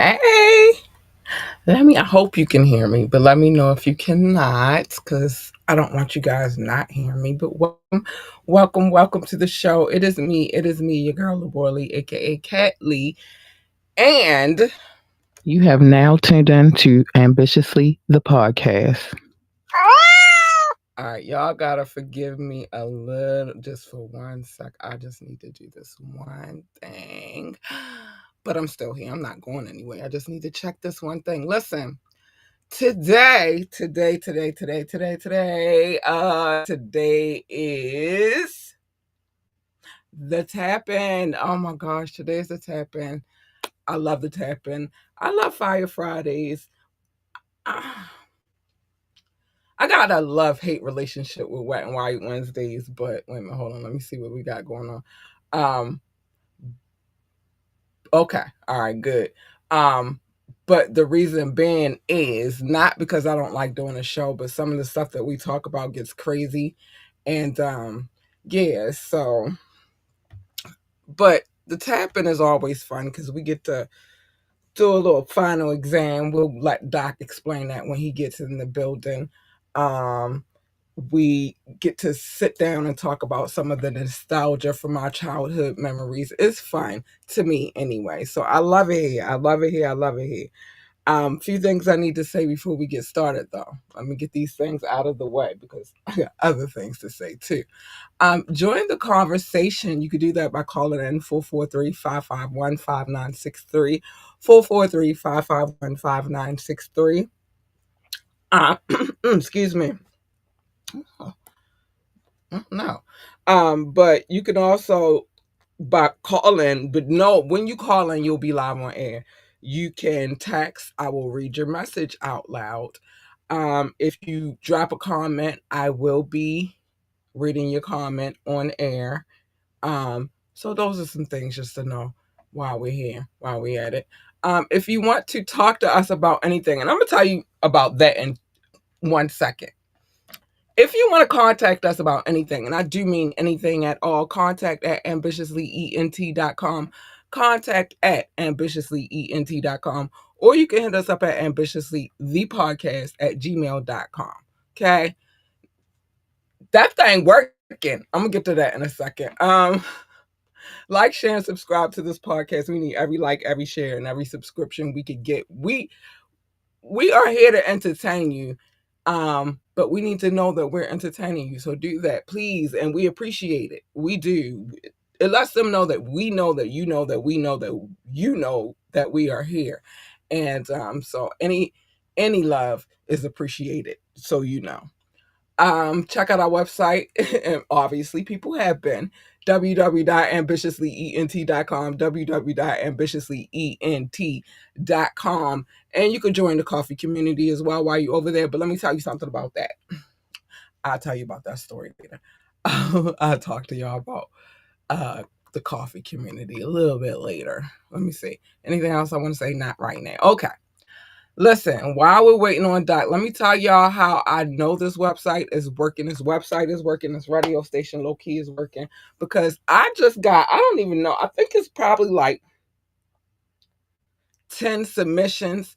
Hey, I hope you can hear me, but let me know if you cannot, because I don't want you guys not hearing me. But welcome to the show. It is me, your girl, Laborly, aka Cat Lee. And you have now tuned in to Ambitiously the podcast. All right, y'all gotta forgive me a little just for 1 sec. I just need to do this one thing. But I'm still here. I'm not going anywhere. I just need to check this one thing. Listen, today is the tap in. Oh my gosh, today is the tap in. I love the tap in. I love Fire Fridays. Ah, I got a love hate relationship with Wet and White Wednesdays, but wait a minute, hold on. Let me see what we got going on. Um, okay, all right, good. Um, but the reason being is not because I don't like doing a show, but some of the stuff that we talk about gets crazy, and yeah. So, but the tapping is always fun because we get to do a little final exam. We'll let Doc explain that when he gets in the building. Um, we get to sit down and talk about some of the nostalgia from our childhood memories. It's fun to me anyway. So I love it here. I love it here. I love it here. Few things I need to say before we get started though. Let me get these things out of the way because I got other things to say too. Join the conversation. You could do that by calling in 443-551-5963. 443-551-5963. Excuse me. No. But you can also by calling, but no, when you call in, you'll be live on air. You can text, I will read your message out loud. If you drop a comment, I will be reading your comment on air. So those are some things just to know while we're here, while we're at it. If you want to talk to us about anything, and I'm gonna tell you about that in 1 second. If you want to contact us about anything, and I do mean anything at all, contact at ambitiouslyent.com, contact at ambitiouslyent.com, or you can hit us up at ambitiouslythepodcast at gmail.com. Okay? That thing working. I'm going to get to that in a second. Like, share, and subscribe to this podcast. We need every like, every share, and every subscription we could get. We are here to entertain you. But we need to know that we're entertaining you. So do that, please. And we appreciate it. We do. It lets them know that we know that you know that we know that you know that we are here. And so any love is appreciated. So you know. Check out our website. And obviously people have been www.ambitiouslyent.com, www.ambitiouslyent.com, and you can join the coffee community as well while you're over there. But let me tell you something about that. I'll tell you about that story later. I'll talk to y'all about the coffee community a little bit later. Let me see. Anything else I want to say? Not right now. Okay. Listen, while we're waiting on Doc, let me tell y'all how I know this website is working. This website is working. This radio station low key is working because I don't even know. I think it's probably like 10 submissions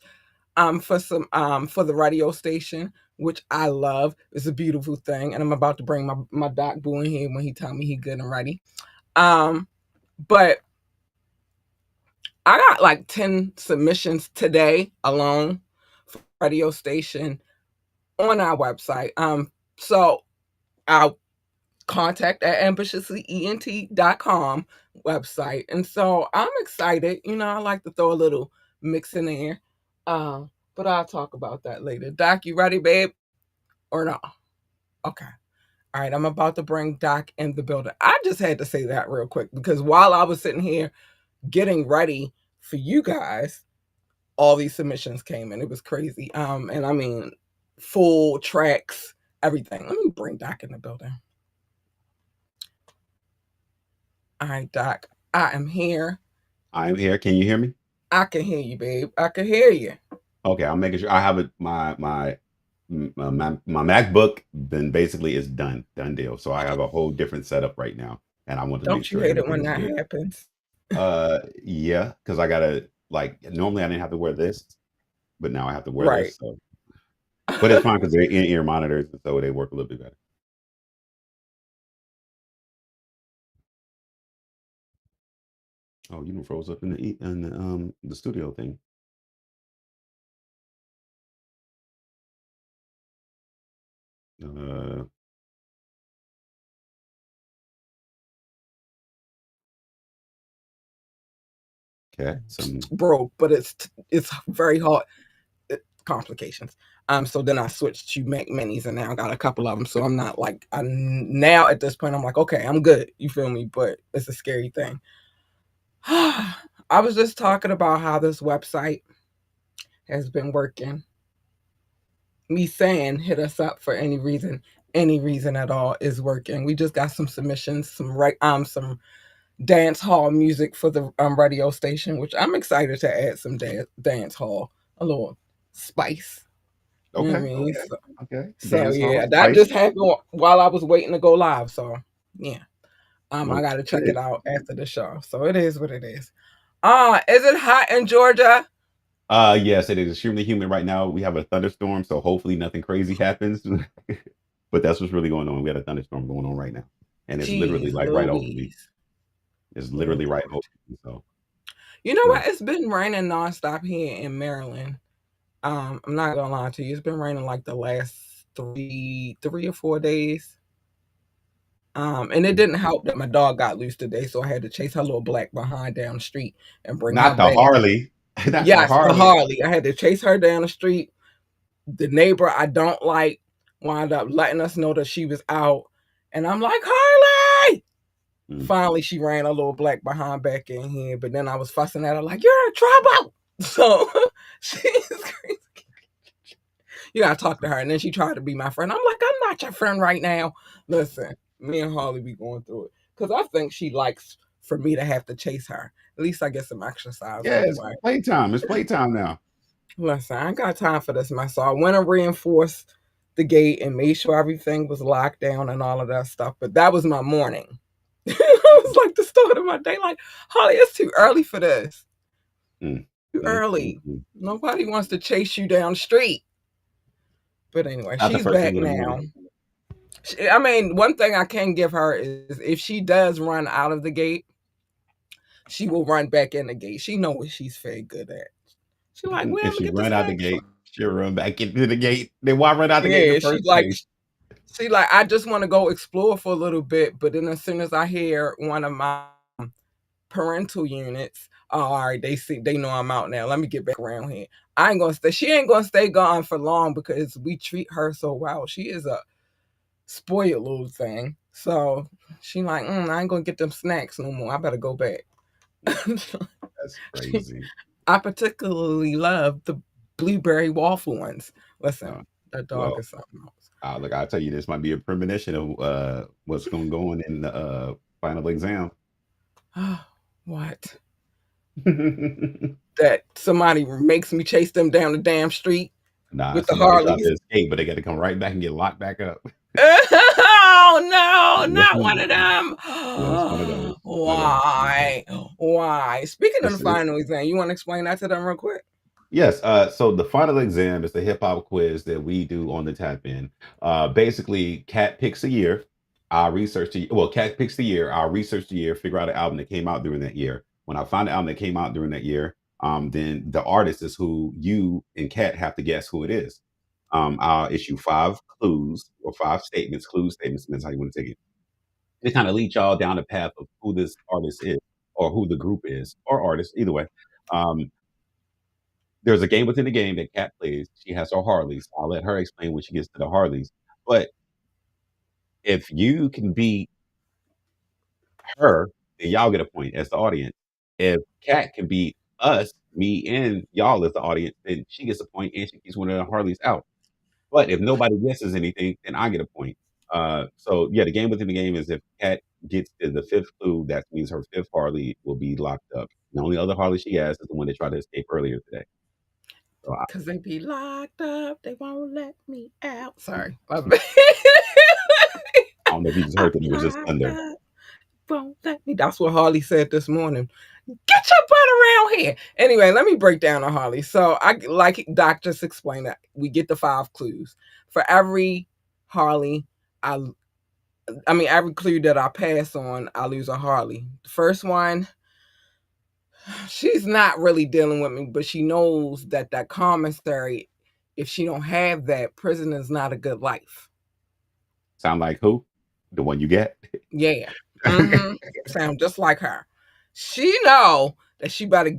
for the radio station, which I love. It's a beautiful thing. And I'm about to bring my Doc Boo in here when he tell me he good and ready. But I got like 10 submissions today alone for radio station on our website. So our contact at ambitiouslyent.com website. And so I'm excited. You know, I like to throw a little mix in there. But I'll talk about that later. Doc, you ready, babe? Or no? Okay. All right, I'm about to bring Doc in the building. I just had to say that real quick because while I was sitting here getting ready for you guys, all these submissions came in. It was crazy. And I mean, full tracks, everything. Let me bring Doc in the building. All right, Doc, I am here. I'm here. Can you hear me? I can hear you, babe. I can hear you. Okay, I'm making sure I have it. My MacBook then basically is done deal. So I have a whole different setup right now, and I want to make Don't you sure hate it when everything's that good. happens? Yeah, because I gotta Like normally I didn't have to wear this, but now I have to wear Right. this. So, but it's fine because they're in ear monitors, so they work a little bit better. Oh, you done froze up in the studio thing. Uh, cat some. Bro, but it's very hard. Complications. So then I switched to Mac Minis, and now I got a couple of them. So I'm not like I now at this point I'm like, okay, I'm good. You feel me? But it's a scary thing. I was just talking about how this website has been working. Me saying hit us up for any reason at all is working. We just got some submissions, some dance hall music for the radio station, which I'm excited to add some dance hall, a little spice. You know what I Okay, mean? okay, okay. So Dance hall yeah, that spice. just happened while I was waiting to go live. So yeah, I got to check Okay. it out after the show. So it is what it is. Is it hot in Georgia? Yes, it is extremely humid right now. We have a thunderstorm, so hopefully nothing crazy happens. But that's what's really going on. We got a thunderstorm going on right now, and it's literally Jeez, like right over me. Louise. It's Oh literally right over Lord. me. So You know yeah, what? It's been raining nonstop here in Maryland. I'm not gonna lie to you. It's been raining like the last three or 4 days. And it mm. didn't help that my dog got loose today, so I had to chase her little black behind down the street and bring her Not the back. Harley, not the Yes, the Harley. Harley. I had to chase her down the street. The neighbor I don't like wound up letting us know that she was out. And I'm like, Harley! Mm. Finally, she ran a little black behind back in here. But then I was fussing at her like, you're in trouble. So she's crazy. You gotta talk to her. And then she tried to be my friend. I'm like, I'm not your friend right now. Listen, me and Harley be going through it. Because I think she likes for me to have to chase her. At least I get some exercise Yeah, on the it's way. playtime. It's playtime now. Listen, I ain't got time for this mess. So I went and reinforced the gate and made sure everything was locked down and all of that stuff. But that was my morning. It was like the start of my day. Like, Holly, it's too early for this. Mm, Too mm, early. mm. Nobody wants to chase you down the street. But anyway, Not the she's first back thing of the now. morning. I mean, one thing I can give her is if she does run out of the gate, she will run back in the gate. She knows what she's very good at. She like, Mm, well, I'm if gonna she get the run out the snacks. gate, she'll run back into the gate. Then why run out the gate in the Yeah, first place? she like, I just want to go explore for a little bit, but then as soon as I hear one of my parental units, oh, all right, they know I'm out now. Let me get back around here. I ain't gonna stay. She ain't gonna stay gone for long because we treat her so well. She is a spoiled little thing. So she like, I ain't gonna get them snacks no more. I better go back. That's she, crazy. I particularly love the blueberry waffle ones. Listen, Uh, that dog well, is something look, I'll tell you, this might be a premonition of what's going to go on in the final exam. else. What? That somebody makes me chase them down the damn street Nah, with the somebody tried Harleys. to escape, but they got to come right back and get locked back up. Oh no, Yes, not one of them. yes, one of those. One of those. Why? Why? Speaking of the It's final exam, you want to explain that to them real quick? Yes. So the final exam is the hip hop quiz that we do on the tap in. Basically, Cat picks a year. I research the well, Cat picks the year. I'll research the year, figure out an album that came out during that year. When I find the album that came out during that year, then the artist is who you and Cat have to guess who it is. I'll issue five clues or five statements, clues, statements, depends how you want to take it. To kind of lead y'all down the path of who this artist is, or who the group is, or artist, either way. Um, there's a game within the game that Kat plays. She has her Harleys. I'll let her explain when she gets to the Harleys. But if you can beat her, then y'all get a point as the audience. If Kat can beat us, me and y'all as the audience, then she gets a point and she keeps one of the Harleys out. But if nobody guesses anything, then I get a point. So yeah, the game within the game is if Kat gets to the fifth clue, that means her fifth Harley will be locked up. The only other Harley she has is the one that tried to escape earlier today. So Cause they be locked up, they won't let me out. I, Sorry, my bad. I don't know if you just I'm heard that it was just locked thunder. up. won't let me. That's what Harley said this morning. Get your butt around here. Anyway, let me break down a Harley. So I like Doc just explained that we get the 5 clues for every Harley. I I mean every clue that I pass on, I lose a Harley. The first one, she's not really dealing with me, but she knows that that commissary, if she don't have that, prison is not a good life. Sound like who? The one you get? Yeah. Mm-hmm. Sound just like her. She know that she better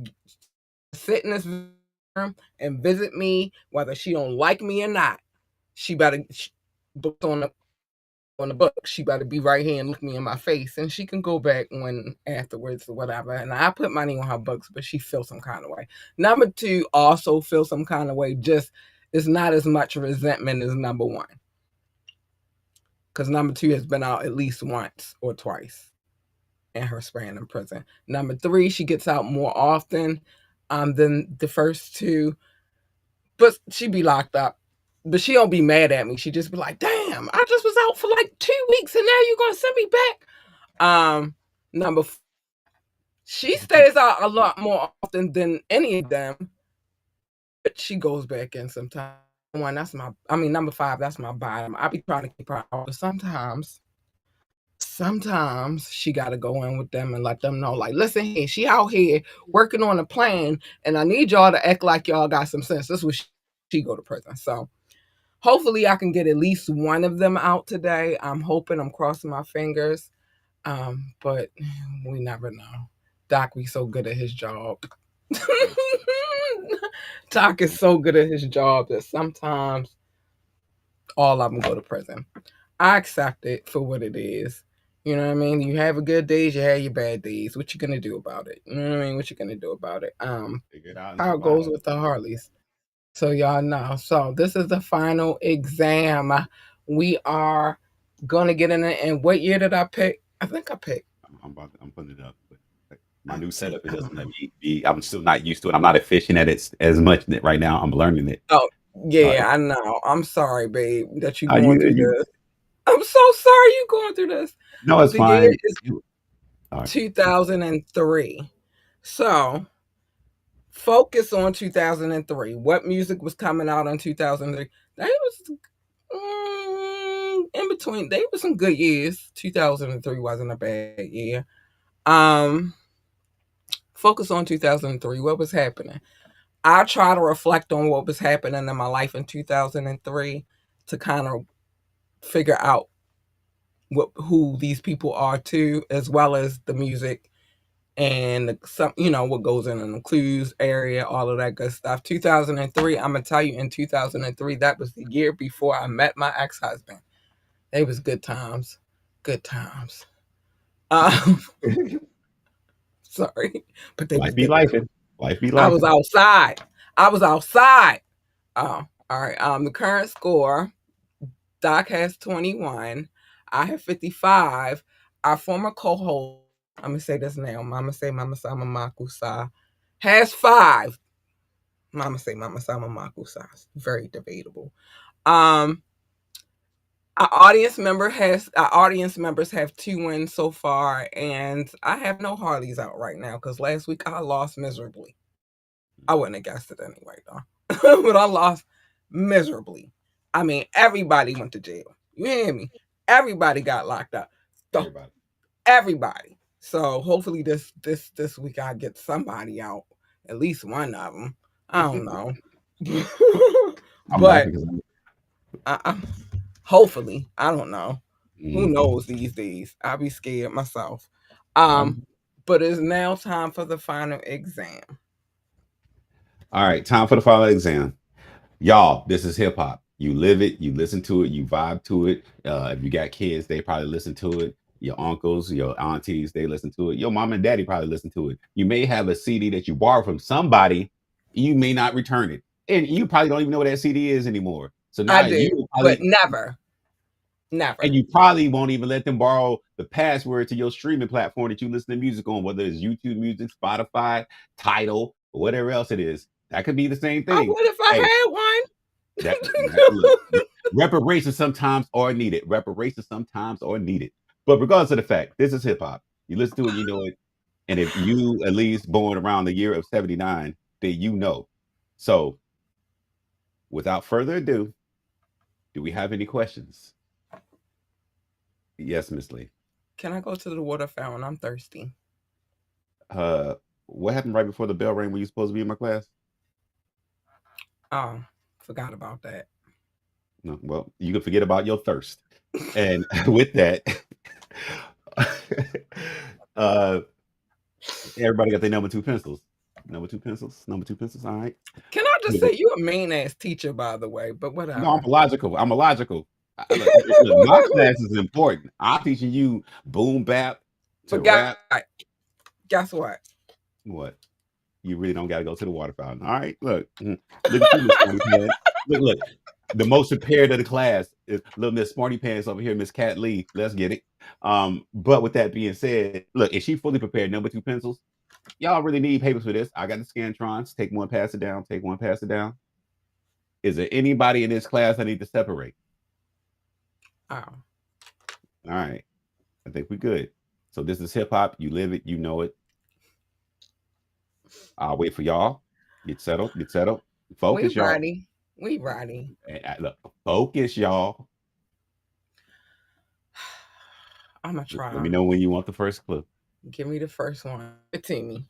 sit in this room and visit me, whether she don't like me or not. She better book on the book. She better be right here and look me in my face, and she can go back when afterwards or whatever. And I put money on her books, but she feels some kind of way. Number two also feels some kind of way. Just it's not as much resentment as number one, because number two has been out at least once or twice in her span in prison. Number three, she gets out more often than the first two, but she be locked up. But she don't be mad at me. She just be like, "Damn, I just was out for like 2 weeks, and now you gonna send me back." Number she stays out a lot more often than any of them, but she goes back in sometimes. One, that's my. I mean, number five, that's my bottom. I be trying to keep her out, but sometimes she got to go in with them and let them know, like, listen here, she out here working on a plan, and I need y'all to act like y'all got some sense. This was she go to prison. So hopefully I can get at least one of them out today. I'm hoping, I'm crossing my fingers. But we never know. Doc be so good at his job. Doc is so good at his job that sometimes all of them go to prison. I accept it for what it is. You know what I mean? You have a good days, you have your bad days. What you gonna do about it? You know what I mean? What you gonna do about it? Figure it out and How it survive. goes with the Harleys. So y'all know. So this is the final exam. We are gonna get in it. And what year did I pick? I think I picked I'm putting it up. But my a new two. setup, it doesn't let me be. I'm still not used to it. I'm not efficient at it as much right now. I'm learning it. Oh, Uh, yeah, I know. I'm sorry, babe, that you're are going through you? this. I'm so sorry you're going through this. No, it's The year fine. is All right. 2003. So focus on 2003. What music was coming out in 2003? They was in between. They were some good years. 2003 wasn't a bad year. Um, focus on 2003. What was happening? I try to reflect on what was happening in my life in 2003 to kind of figure out who these people are too, as well as the music and some, what goes in the clues area, all of that good stuff. 2003, I'm gonna tell you, in 2003, that was the year before I met my ex-husband. They was good times, good times. Um, sorry, but they was Life be good life. times. Life be I life. was outside. I was outside. Oh, all right. The current score: Doc has 21. I have 55. Our former co-host, I'm gonna say this now. Mama say Mama Sama Makusa has 5. Mama say Mama Sama Makusa. Very debatable. Um, our audience members have 2 wins so far, and I have no Harleys out right now because last week I lost miserably. I wouldn't have guessed it anyway though, but I lost miserably. I mean, everybody went to jail. You hear me? Everybody got locked up. So Everybody. everybody. So hopefully this week I get somebody out, at least one of them. I don't know, I'm laughing but because I, hopefully I don't know. Who Mhm. knows these days? I'll be scared myself. Um, but it's now time for the final exam. All right, time for the final exam. Y'all, this is hip hop. You live it, you listen to it, you vibe to it. If you got kids, they probably listen to it. Your uncles, your aunties, they listen to it. Your mom and daddy probably listen to it. You may have a CD that you borrowed from somebody, you may not return it. And you probably don't even know what that CD is anymore. So I now you do, will but probably, never, and never. you probably won't even let them borrow the password to your streaming platform that you listen to music on, whether it's YouTube Music, Spotify, Tidal, or whatever else it is. That could be the same I thing. would if Hey, I that look, reparations sometimes are needed. Reparations sometimes are needed. But regardless of the fact, this is hip hop. You listen to it, you know it. And if you at least born around the year of 79, then you know. So without further ado, do we have any questions? Yes, Miss Lee. Can I go to the water fountain? I'm thirsty. Uh, what happened right before the bell rang when you supposed to be in my class? Oh, forgot about that. No, well, you can forget about your thirst. And with that, uh, everybody got their number two pencils. Number two pencils. Number two pencils. All right. Can I just Look, say you a mean ass teacher, by the way? But no, I'm whatever. a logical. I'm a logical. Look, my class is important. I'm teaching you boom bap to But guess rap. what? Guess what? What? You really don't got to go to the water fountain. All right. Look, look at you, Miss Smarty Pants. Look. The most prepared of the class is little Miss Smarty Pants over here, Miss Cat Lee. Let's get it. But with that being said, look, is she fully prepared? Number two pencils. Y'all really need papers for this. I got the Scantrons. Take one, pass it down. Take one, pass it down. Is there anybody in this class I need to separate? Oh, All right. I think we're good. So this is hip hop. You live it. You know it. I'll wait for y'all. Get settled. Get settled. we Focus, y'all. ready. We ready. Look, focus, y'all. I'ma Let me try. know when you want the first clue. Give me the first one. Give it to me.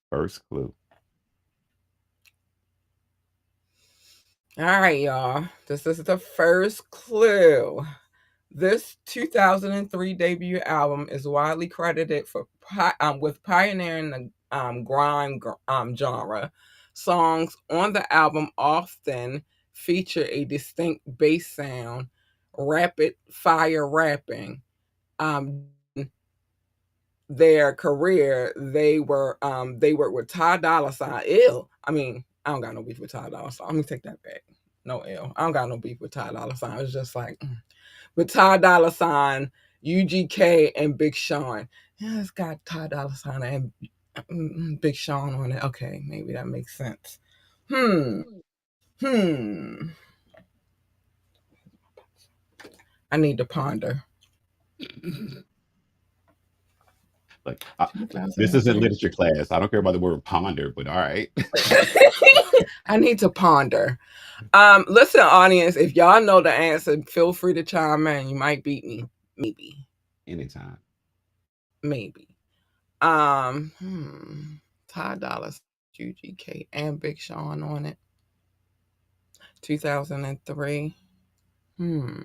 First clue. All right, y'all. This is the first clue. This 2003 debut album is widely credited for with pioneering the grime genre. Songs on the album often feature a distinct bass sound, rapid fire rapping. Their career, they worked with Ty Dolla Sign. Ill. I mean, I don't got no beef with Ty Dolla Sign. Let me take that back. No ill. I don't got no beef with Ty Dolla Sign. It's just like with Ty Dolla Sign, UGK, and Big Sean. Yeah, it's got Ty Dolla Sign and Big Sean on it. Okay, maybe that makes sense. Hmm. Hmm. I need to ponder. Like, this isn't 2003. literature class. I don't care about the word ponder, but all right. I need to ponder. Listen, audience, if y'all know the answer, feel free to chime in. You might beat me. Maybe. Anytime. Maybe. Ty Dolla, UGK, and Big Sean on it. 2003. Hmm.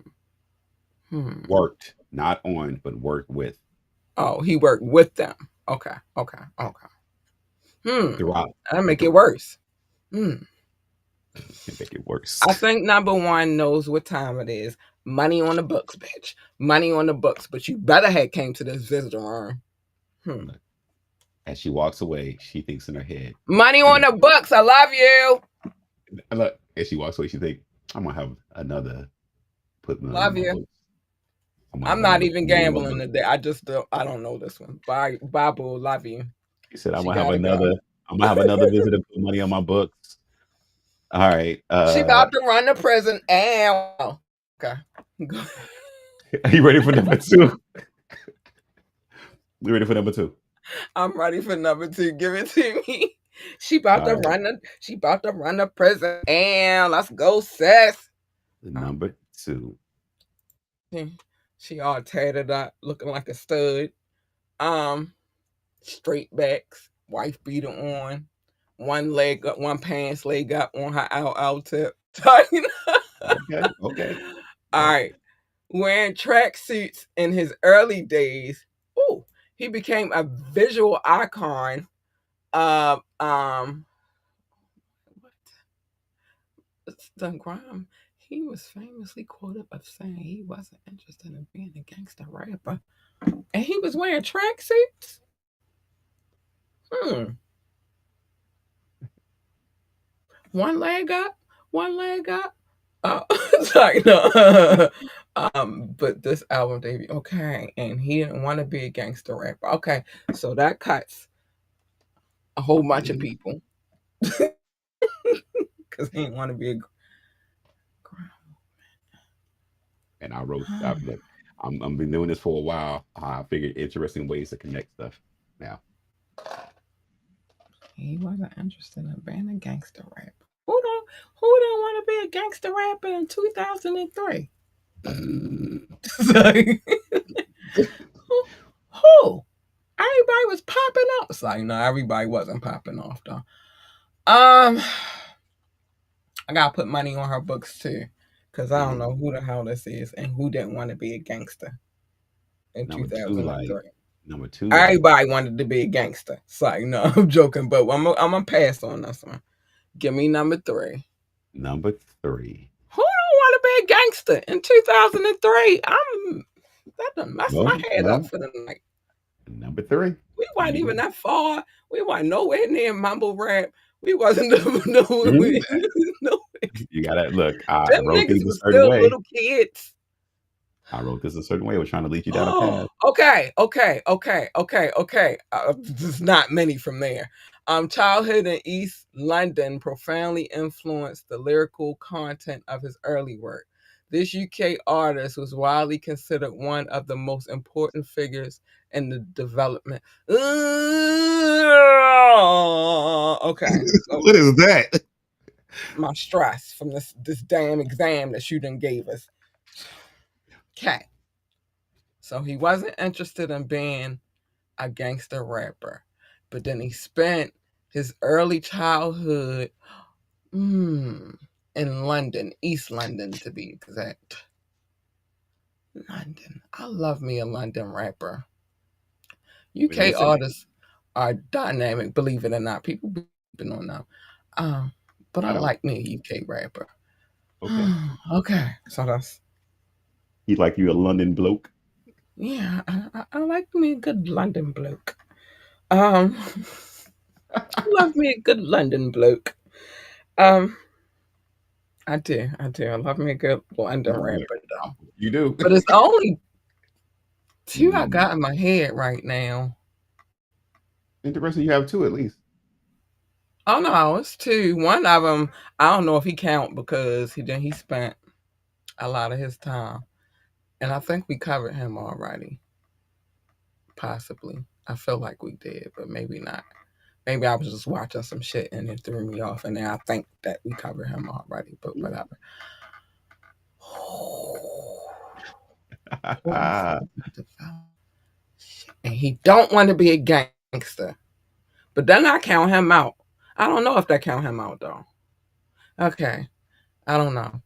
Hmm. Worked, not on, but worked with Oh, he worked with them. Okay. Okay. Okay. Hmm. throughout. That'll make it Throughout. worse. Hmm. Can make it worse. I think number one knows what time it is. Money on the books, bitch. Money on the books. But you better have came to this visitor room. Hmm. Look, as she walks away, she thinks in her head, Money I'm on the books. I love you. look, as she walks away, she think, I'm gonna have another put money on Love my you. books. I'm gonna I'm have not another even put money on my gambling books. today. I don't know this one. Bye, boo. Love you. He said, She gotta go. I'm gonna have another visitor put money on my books. All right. She about to run to prison. And okay. Are you ready for number two? You ready for number two? I'm ready for number two. Give it to me. All right. She about to run to prison. And let's go, sis. Um, Number two. she all tatted up, looking like a stud. Um, Straight backs, wife beater on, one leg up, one pants leg up on her out tip. Okay. Okay. All Okay. right. Wearing tracksuits in his early days. Ooh, he became a visual icon of the crime. He was famously quoted of saying he wasn't interested in being a gangster rapper. And he was wearing tracksuits? Hmm. One leg up, one leg up. Oh, sorry, no. But this album debut, okay, and he didn't want to be a gangster rapper. Okay, so that cuts a whole bunch of Mhm. people because he didn't want to be a. And I wrote, Huh. I'm been doing this for a while. I figured interesting ways to connect stuff. Now, He wasn't interested in being a gangster rapper. Who don't want to be a gangster rapper in 2003? Like, who? Everybody was popping off. It's like, no, everybody wasn't popping off though. I gotta put money on her books too, cause I don't and know who the hell this is and who didn't want to be a gangster in number two, like 2003. number two, like Everybody wanted to be a gangster. It's like, no, I'm joking, but I'm gonna pass on this one. Give me number three. number three. Who don't want to be a gangster in 2003? That done messed my Well, head up well, for the night. number three. We weren't even You that far. We weren't nowhere near mumble rap. We wasn't no, mm, we, no. you gotta look. I Them wrote this niggas a was certain still way. little kids. I wrote this a certain way. I was trying to lead you down a Oh, path. okay. There's not many from there. Childhood in East London profoundly influenced the lyrical content of his early work. This UK artist was widely considered one of the most important figures in the development. Okay, so What is that? my stress from this damn exam that you done gave us. Okay, so he wasn't interested in being a gangster rapper. But then he spent his early childhood in London, East London to be exact. London. I love me a London rapper. I mean, UK listen, artists are dynamic, believe it or not. People be sleeping on them. Um, but I I don't. like me a UK rapper. Okay. Okay, so that's He like you a London bloke. yeah. I like me a good London bloke. Um, love me a good London bloke. Um, I do. I love me a good London Yeah, rapper though. you do. But it's only two I Mm. got in my head right now. Interesting. You have two at least. Oh no, it's two. One of them, I don't know if he count because he spent a lot of his time, and I think we covered him already. Possibly, I feel like we did, but maybe not. Maybe I was just watching some shit and it threw me off, and then I think that we covered him already. But whatever. Important for the development. And he don't want to be a gangster. But then I count him out. I don't know if that count him out though. Okay, I don't know.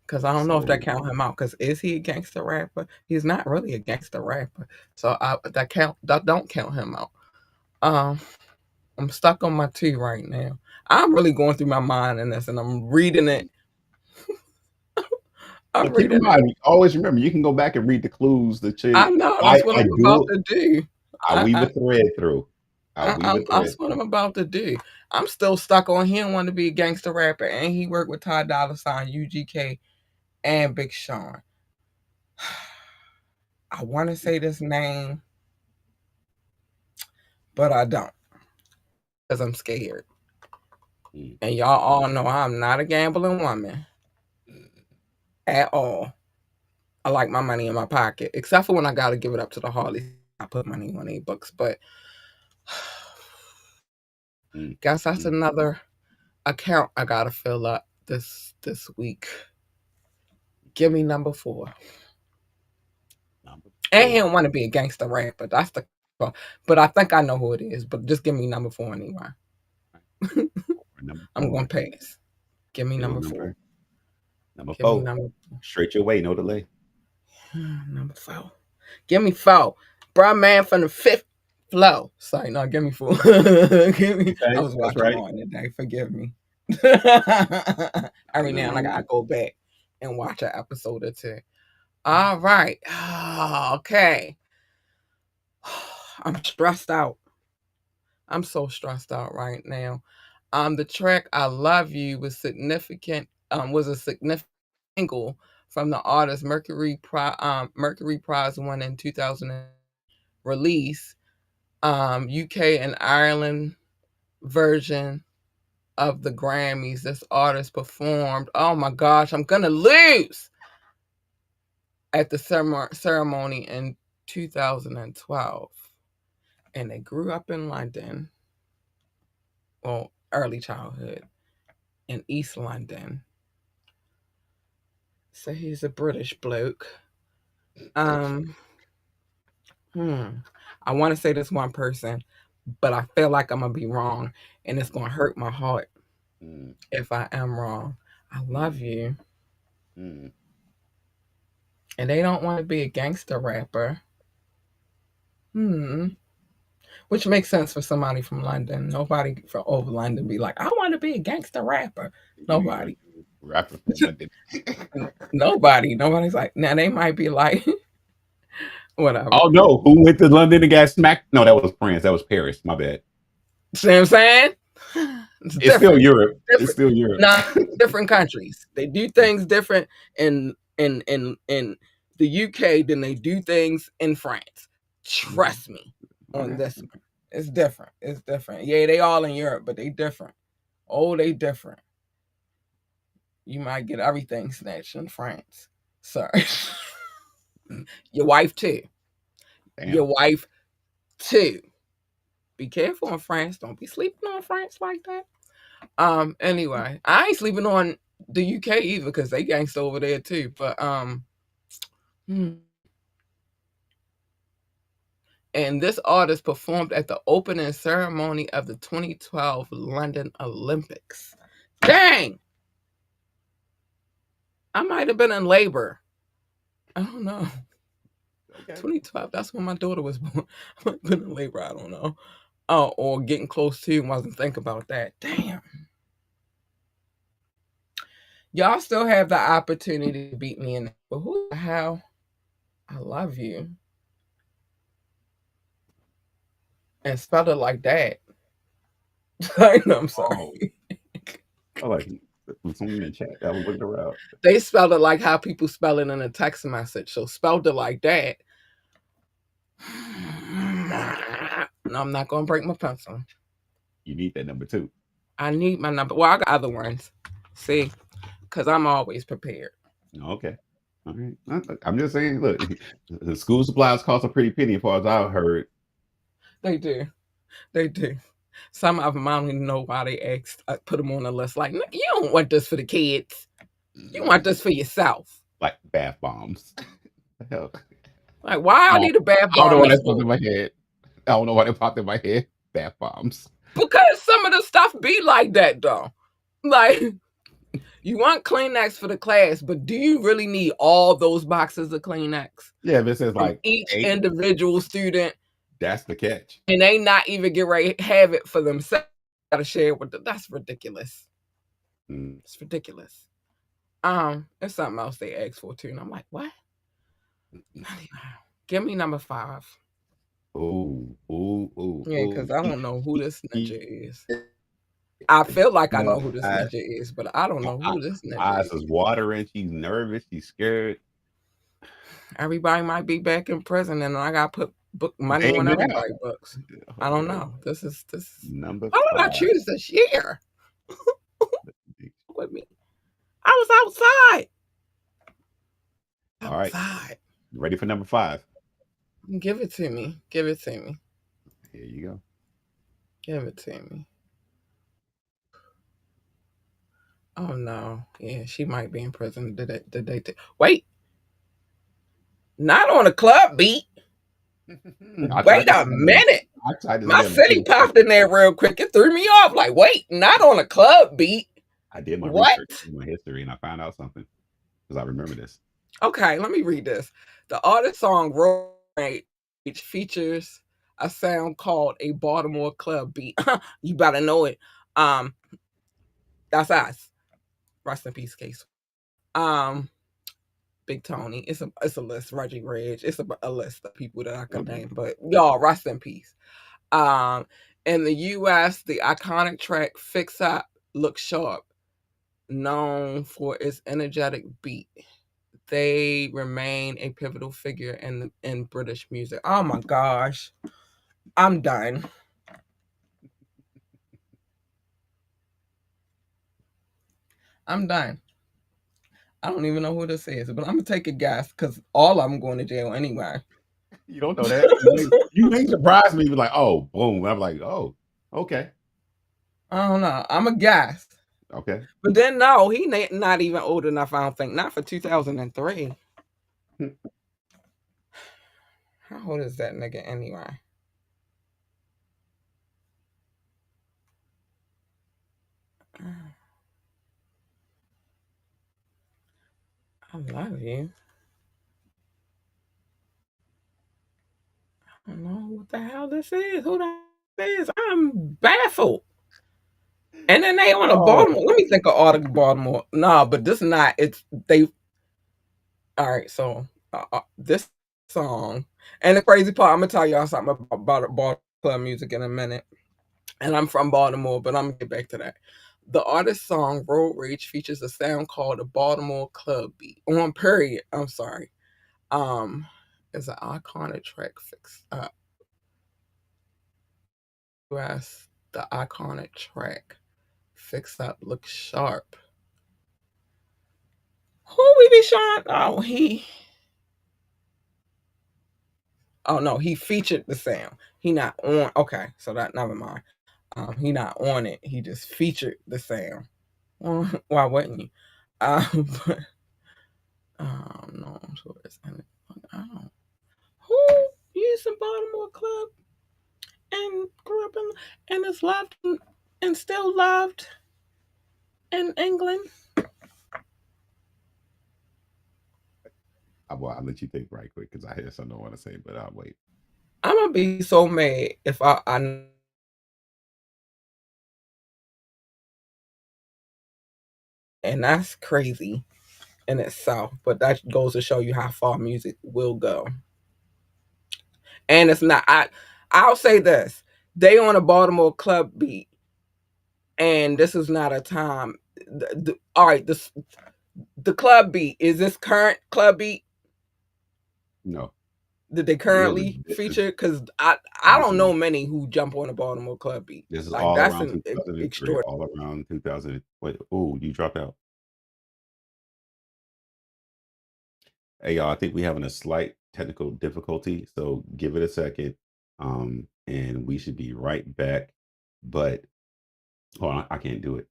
Because I don't know if that So count him out. Because is he a gangster rapper? He's not really a gangster rapper. So that don't count him out. Um, I'm stuck on my two right now. I'm really going through my mind in this, and I'm reading it. I'm but keep in reading it. mind, always remember you can go back and read the clues. The I shit. know I that's what I I'm about do. to do. I I, weave I, a thread through. I weave a thread That's what through. I'm about to do. I'm still stuck on he don't want to be a gangster rapper, and he worked with Ty Dolla Sign, UGK, and Big Sean. I want to say this name, but I don't because I'm scared. Mm. And y'all all know I'm not a gambling woman at all. I like my money in my pocket, except for when I got to give it up to the Harleys. I put money on e-books, but Mm. guess that's Mm. another account I gotta fill up this week. Give me number four. Number And he don't four. want to be a gangster rapper. That's the but I think I know who it is. But just give me number four anyway. Number I'm gonna four. pass. Give me Still number four. number Give me four. number Straight your way, no delay. number four. Give me four. Bruh man from the fifth flow. Sorry, no, give me four. Give me. I Okay, was that's watching right. Martin today. Forgive me. Every now and I No. gotta go back and watch an episode or two. All right. Okay. I'm stressed out. I'm so stressed out right now. The track "I Love You" was a significant single from the artist Mercury Prize won in 2000 release. UK and Ireland version of the Grammys. This artist performed. Oh my gosh, I'm gonna lose. at the ceremony in 2012, and they grew up in London, well, early childhood in East London. So he's a British bloke. Um, hmm. I want to say this one person, but I feel like I'm gonna be wrong, and it's gonna hurt my heart Mm, if I am wrong. I love mm, you, mm. and they don't want to be a gangster rapper. Hmm. Which makes sense for somebody from London. Nobody from over London be like, I want to be a gangster rapper. You Nobody. know, rapper from London. Nobody. Nobody's like, now they might be like, Oh whatever. no, who went to London and got smacked? No, that was France. That was Paris. My bad. See what I'm saying? It's It's still different. Europe. It's Different. still Europe. Not different countries. They do things different in the UK than they do things in France. Okay. Trust me on Okay. this one. It's different. It's different. Yeah, they all in Europe, but they different. Oh, they different. You might get everything snatched in France. Sorry. Your wife too. Damn. Your wife too. Be careful in France. Don't be sleeping on France like that. Anyway, I ain't sleeping on the UK either because they gangsta over there too. But hmm. And this artist performed at the opening ceremony of the 2012 London Olympics. Dang, I might have been in labor. I don't know. Okay. 2012. That's when my daughter was born. I might have been in labor. I don't know. Oh, or getting close to and wasn't thinking about that. Damn. Y'all still have the opportunity to beat me in that. But who the hell? I love you. And spelled it like that. I'm sorry. Oh, I like from someone in the chat. I was looking around. They spelled it like how people spell it in a text message. So spelled it like that. No, I'm not gonna break my pencil. You need that number two. I need my number. Well, I got other ones. See, because I'm always prepared. Okay. All right. I'm just saying, look, the school supplies cost a pretty penny, as far as I've heard. They do. They do. Some of them I don't even know why they asked. I put them on the list. Like, you don't want this for the kids. You want this for yourself. Like bath bombs. The hell? Like, why I Oh, need a bath I don't know bomb why at that popped school? in my head. I don't know why that popped in my head. Bath bombs. Because some of the stuff be like that, though. Like, you want Kleenex for the class, but do you really need all those boxes of Kleenex Yeah, if it says from like each 8, individual student, that's the catch. and they not even get ready to have it for themselves? Gotta share it with them. That's ridiculous. Mm. It's ridiculous. There's something else they asked for too, and I'm like, what? Anyway, give me number 5. Oh, oh, oh, Yeah, oh. because I don't know who this You ninja is. I feel like I know, know who this ninja is, but I don't know I, who this ninja eyes is is. watering. She's nervous. She's scared. Everybody might be back in prison, and I got to put book money They on ain't been out. everybody's books. I don't Oh, know. This. number Why did I 5. choose this year with me? I was outside. All right. Outside. Ready for number 5? Give it to me. Give it to me. Here you go. Give it to me. Oh no. Yeah, she might be in prison. Wait, not on a club beat. I tried Wait to a send them. minute. I tried to send My them city too. popped in there real quick. It threw me off. Like, wait, not on a club beat. I did my What? research in my history and I found out something because I remember this. Okay, let me read this. The artist song Road Rage features a sound called a Baltimore club beat. You better know it. Um, that's us. Rest in peace, case. Um, Big Tony. It's a list. Reggie Reg. It's a list of people that I could Okay. name. But y'all, rest in peace. Um, in the U.S., the iconic track "Fix Up, Look Sharp," known for its energetic beat, they remain a pivotal figure in British music. Oh my gosh, I'm done. I'm done. I don't even know who this is, but I'm gonna take a guess because all of them going to jail anyway. You don't know that. You ain't surprised me. Be like, oh, boom. I'm like, oh, okay, I don't know. I'm a guess, okay. but then no, he not even old enough. I don't think. Not for 2003. How old is that nigga anyway? I love you. I don't know what the hell this is. Who the hell this is? I'm baffled. And then they on a Oh, Baltimore. Let me think of all the Baltimore. No, but this not. It's they. All right, so this song, and the crazy part, I'm gonna tell y'all something about Baltimore club music in a minute. And I'm from Baltimore, but I'm gonna get back to that. The artist's song "Road Rage" features a sound called the Baltimore club beat. On period. I'm sorry. Um, it's an iconic track. Fix US. The iconic track. Fix up. Look sharp. Who we be showing? Oh, he. Oh no, he featured the sound. He not on. Okay, so that never mind. He not on it. He just featured the sound. Well, why wouldn't you? But no, I'm sure it's. I don't. Who used in Baltimore club and grew up in and is loved and still loved in England? well, I'll let you think right quick because I had something I want to say, but I'll wait. I'm gonna be so mad if I and that's crazy in itself. But that goes to show you how far music will go. And it's not. I'll say this: they on a Baltimore club beat, and this is not a time. All right, the club beat is this current club beat No, that they literally, currently feature? Because I this don't is know many who jump on a Baltimore club beat. this is Like all that's around an 2003, extraordinary. all around 2000. Wait, oh, you dropped out. Hey, y'all, I think we having a slight technical difficulty, so give it a second, and we should be right back. But hold on, I can't do it.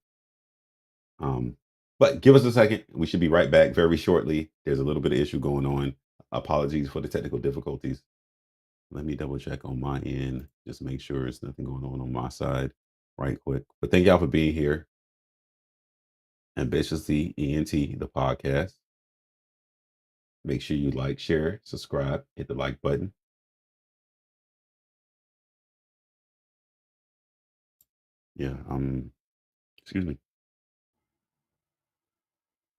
But give us a second. We should be right back very shortly. There's a little bit of issue going on. Apologies for the technical difficulties. Let me double check on my end. Just make sure it's nothing going on my side right quick. But thank y'all for being here. Ambitiously ENT, the podcast. Make sure you like, share, subscribe, hit the like button. Yeah, excuse me.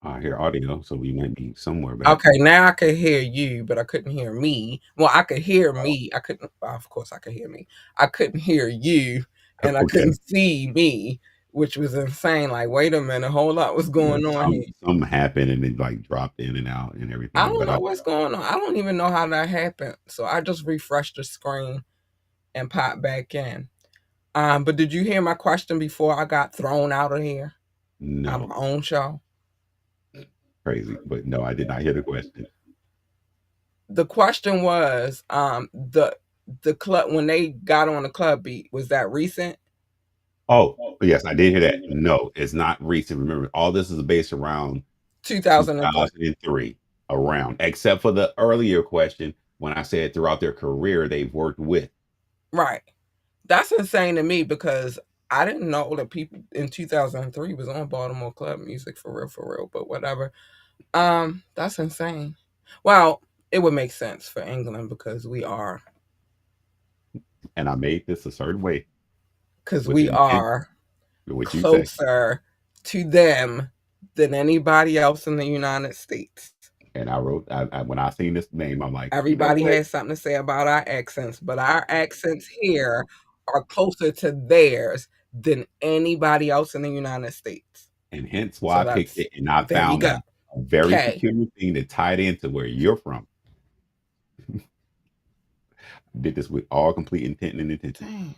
I hear audio, so we might be somewhere back. Okay, now I could hear you, but I couldn't hear me. Well, I could hear me. I couldn't. Well, of course, I could hear me. I couldn't hear you, and I Okay. couldn't see me, which was insane. Like, wait a minute, hold up, what's Yeah, going on here? some happened and it like dropped in and out and I everything. don't But know what's going on. I don't even know how that happened. So I just refreshed the screen and popped back in. But did you hear my question before I got thrown out of here? Out of no, my own show. crazy. But no, I did not hear the question. The question was, the club when they got on the club beat, was that recent? Oh, yes, I did hear that. No, it's not recent. Remember, all this is based around 2003. 2003, around, except for the earlier question when I said throughout their career they've worked with. Right. That's insane to me because I didn't know that people in 2003 was on Baltimore club music for real, but whatever. That's insane. Well, it would make sense for England And I made this a certain way because with the we intent, are what you say. closer to them than anybody else in the United States. And I wrote, when I seen this name, I'm like, you know Everybody what? has something to say about our accents, but our accents here are closer to theirs than anybody else in the United States. And hence why So I picked that's it. And I there you found go. a very Okay. peculiar thing that tied into where you're from. Did this with all complete intent and intention. Damn.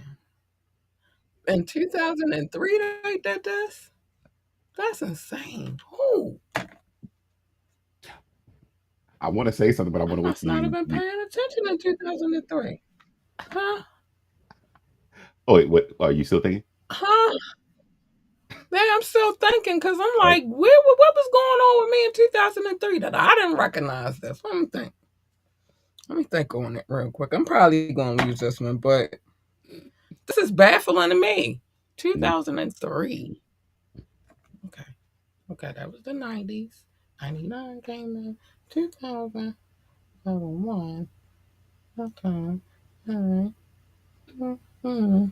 In 2003 they did this? That's insane. Who? I want to say something, but I I want to wait must till not have you. been paying attention in 2003. Huh? Oh wait, what are you still thinking? Huh? Man, I'm still thinking because I'm All right. like, what was going on with me in 2003 that I didn't recognize this? Let me think. Let me think on it real quick. I'm probably going to use this one, but this is baffling to me. Mhm. 2003. Okay. Okay, that was the 90s. 99 came in. 2000. 1. Okay. All right. Mm-hmm.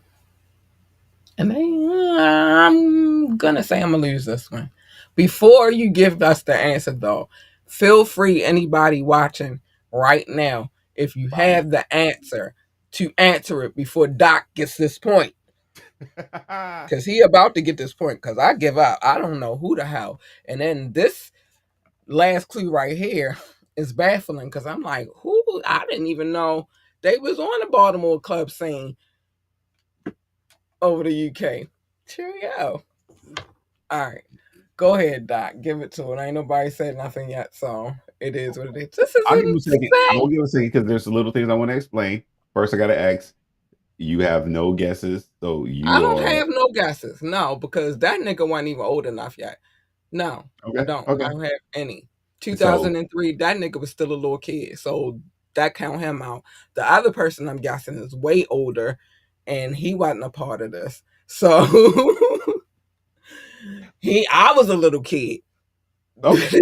And then I'm gonna say I'm gonna lose this one. Before you give us the answer, though, feel free, anybody watching right now, if you Fire. have the answer, to answer it before Doc gets this point, because he about to get this point. Because I give up. I don't know who the hell. And then this last clue right here is baffling because I'm like, who? I didn't even know they was on the Baltimore club scene over the UK. Cheerio. All right. Go ahead, Doc. Give it to it. Ain't nobody said nothing yet, so it is what it is. This is I'll give him a second. I insane. will give him a second because there's little things I want to explain. First, I got to ask. You have no guesses, so I you don't are have no guesses. No, because that nigga wasn't even old enough yet. No, I okay. don't. I Okay. don't have any. So 2003, that nigga was still a little kid, so that count him out. The other person I'm guessing is way older, and he wasn't a part of this. So I was a little kid. okay.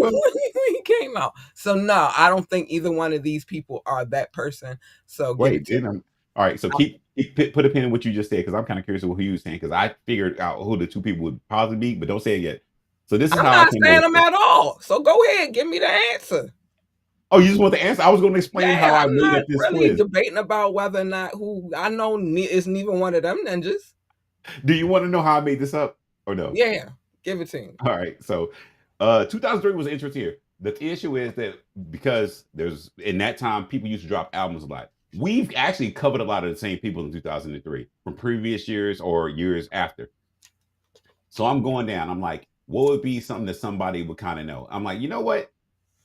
He came out. So no, I don't think either one of these people are that person. So give it Wait, to then I'm all right. So put a pin in what you just said because I'm kind of curious of what you were saying because I figured out who the two people would possibly be, but don't say it yet. So this is I'm how I not came up saying with them this. at all. So go ahead, give me the answer. Oh, you just want the answer? I was going to explain how Yeah, I I'm made not up this really quiz. debating about whether or not who I know is neither one of them ninjas. Do you want to know how I made this up or no? Yeah, give it to me. All right. So 2003 was interesting here. The issue is that because there's in that time people used to drop albums a lot. We've actually covered a lot of the same people in 2003 from previous years or years after. So I'm going down. I'm like, what would be something that somebody would kind of know? I'm like, you know what?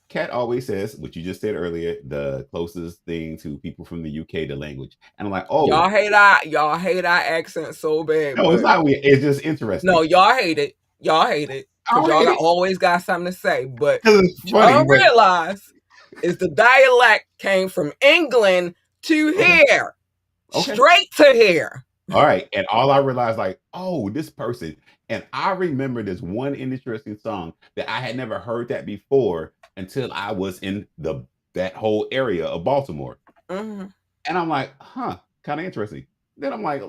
Kat always says, what you just said earlier, the closest thing to people from the UK to language. And I'm like, oh, Y'all hate our accent so bad, no, it's but not weird. It's just no, interesting. y'all hate it. Y'all hate it I because don't y'all hate got it always got something to say. But because it's what funny, y'all don't but realize is the dialect came from England to okay, here, okay. straight to here. All right. And all I realized, like, oh, this person. And I remember this one interesting song that I had never heard that before until I was in that whole area of Baltimore. Mhm. And I'm like, huh, kind of interesting. Then I'm like,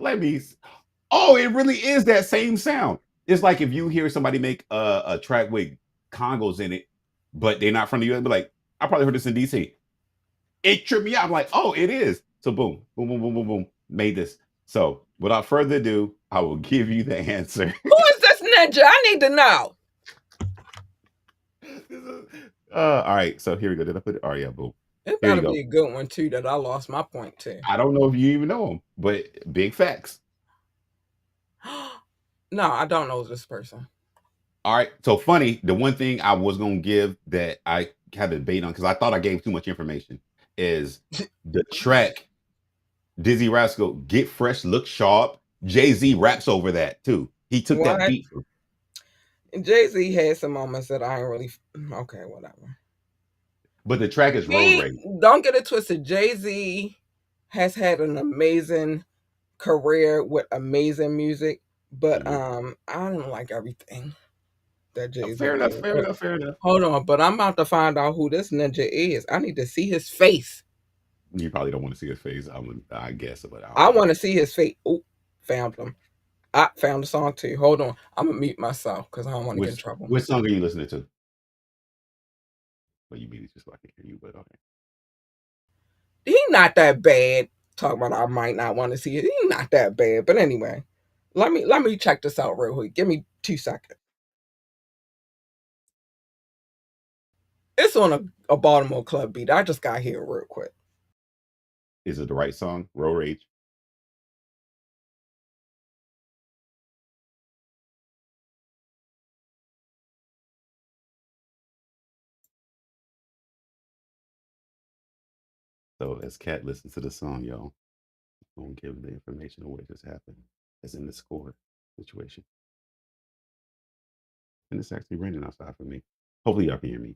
oh, it really is that same sound. It's like if you hear somebody make a track with congos in it, but they're not from the US, but like, I probably heard this in DC. It tripped me out. I'm like, oh, it is. So boom, boom, boom, boom, boom, boom, made this. So without further ado, I will give you the answer. Who is this ninja? I need to know. All right. So here we go. Did I put it? Oh yeah, boom. It Here you better go. be a good one too that I lost my point to. I don't know if you even know him, but big facts. No, I don't know this person. All right. So funny. The one thing I was gonna give that I had a debate on because I thought I gave too much information is the track Dizzy Rascal, Get Fresh, Look Sharp. Jay-Z raps over that too. He took that What? beat from, Jay Z had some moments that I ain't really. Okay, whatever. but the track is Road He Rage. don't get it twisted. Jay Z has had an amazing career with amazing music, but Mhm. I don't like everything that Jay Z Fair enough, did. fair But enough, fair enough. hold on, but I'm about to find out who this ninja is. I need to see his face. You probably don't want to see his face, I guess, but I I don't know. want to see his face. Oh, found him. I found the song too. Hold on. I'm gonna mute myself because I don't want to get in trouble. Which song are you listening to? Well, you mean it's just so I can hear you, but okay. He not that bad. Talk about I might not want to see it. He not that bad. But anyway, let me check this out real quick. Give me 2 seconds. It's on a Baltimore club beat. I just got here real quick. Is it the right song? Road Rage. So as Cat listens to the song, y'all, I'm gonna give the information of what just happened. As in the score situation. And it's actually raining outside for me. Hopefully y'all can hear me.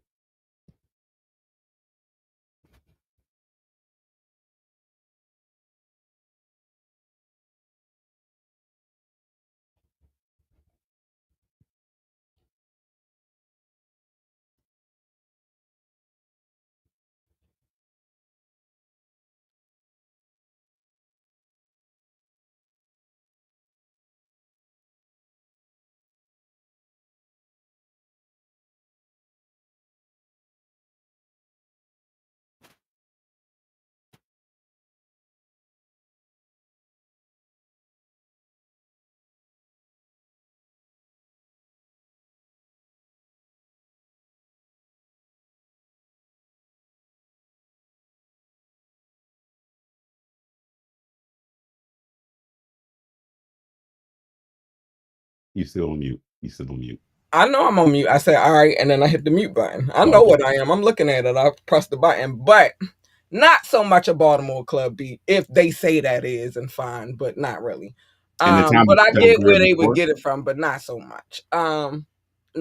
You still on mute. You still on mute. I know I'm on mute. I said, all right, and then I hit the mute button. I Oh, know okay. what I am. I'm looking at it. I pressed the button, but not so much a Baltimore club beat. If they say that is, and fine, but not really. And the time But I that was get there where they would before? get it from, but not so much.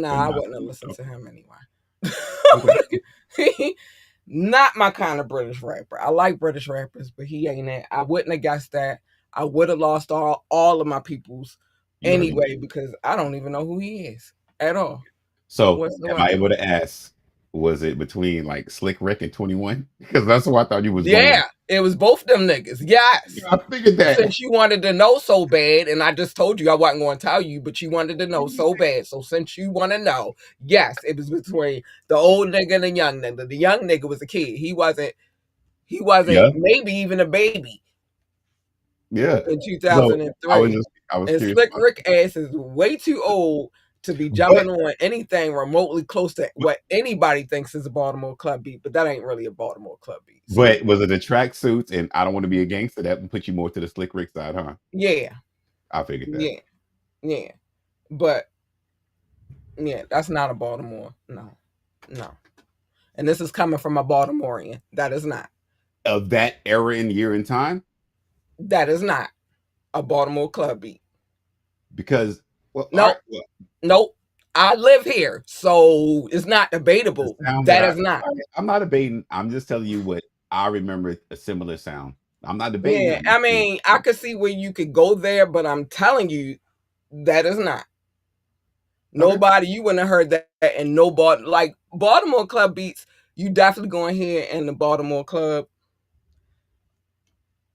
But Nah, I not wouldn't so have much. listened to Okay. him anyway. Okay. Not my kind of British rapper. I like British rappers, but he ain't it. I wouldn't have guessed that. I would have lost all of my peoples You already anyway know. because I don't even know who he is at all So am I whatsoever. able to ask, was it between like Slick Rick and 21? Because that's what I thought you was going with. Yeah, it was both them niggas. Yes. Yeah, I figured that. Since you wanted to know so bad, and I just told you I wasn't going to tell you, but you wanted to know so bad. So since you want to know, yes, it was between the old nigga and the young nigga. The young nigga was a kid. He wasn't. He wasn't Yeah. maybe even a baby Yeah. in So two thousand and three. I was And curious Slick about Rick ass is way too old to be but jumping on anything remotely close to what anybody thinks is a Baltimore club beat, but that ain't really a Baltimore club beat. So but was it the track suits and I don't want to be a gangster that would put you more to the Slick Rick side, huh? yeah, I figured that. yeah, yeah. But yeah, that's not a Baltimore. No, no. And this is coming from a Baltimorean. That is not. Of that era and year and time, That is not a Baltimore club beat. because well, all right, Nope. well, Nope. I live here, so it's not the debatable. sound that That is not. I'm not debating. I'm just telling you what I remember a similar sound. I'm not debating that. Yeah, I'm I just saying, mean, I could see where you could go there, but I'm telling you, that is not. okay, Nobody, you wouldn't have heard that in no like Baltimore club beats. You definitely going here in the Baltimore club.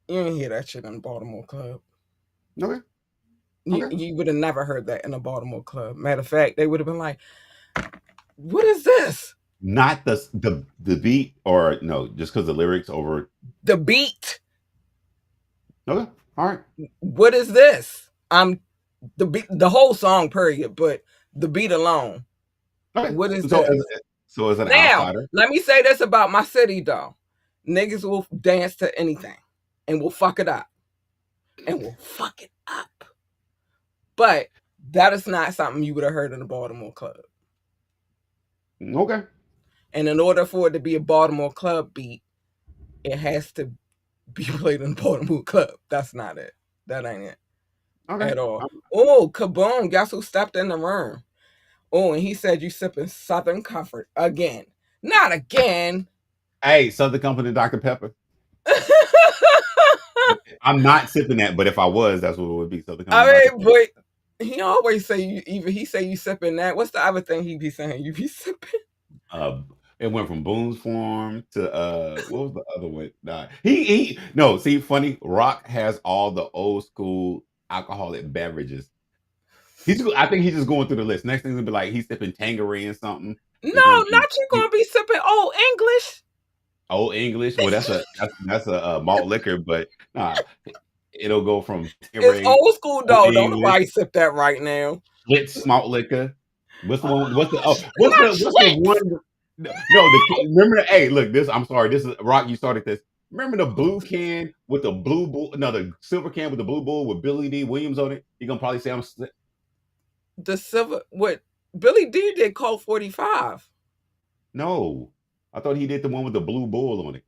You didn't hear that shit in the Baltimore club. okay, You, okay. you would have never heard that in a Baltimore club. Matter of fact, they would have been like, "What is this? Not the beat or no, just because the lyrics over. The beat? Okay, all right, What is this?" I'm the beat, the whole song, period, but the beat alone. okay. What is So this? as an Now, outsider, let me say this about my city though. Niggas will dance to anything and will fuck it up. And will fuck it up. But that is not something you would have heard in a Baltimore club. okay, And in order for it to be a Baltimore club beat, it has to be played in a Baltimore club. That's not it. That ain't it okay. at all. Oh, kaboom. Guess who stepped in the room? Oh, and he said you sipping Southern Comfort again. Not again. Hey, Southern Company, Dr. Pepper. I'm not sipping that, but if I was, that's what it would be. Southern Company, Dr. I mean, Pepper. but he always say you either he say you sipping that. What's the other thing he be saying? You be sipping Uh, it went from Boone's Farm to what was the other one? Nah, he no. See, funny. Rock has all the old school alcoholic beverages. I think he's just going through the list. Next thing's gonna be like he's sipping Tangerine something. It's gonna No, be not you gonna be sipping old English. Old English. Well, that's a malt liquor, but nah, it'll go from It's Tangerine, old school Old though. Don't English, nobody sip that right now. Schlitz malt liquor. What's the one? Not What's the one? Schlitz. No, remember. Hey, look, this. I'm sorry. This is Rock. You started this. Remember the blue can with the blue bull? No, the silver can with the blue bull with Billy D. Williams on it. You're gonna probably say The silver what Billy D did Colt 45. no. I thought he did the one with the blue bull on it.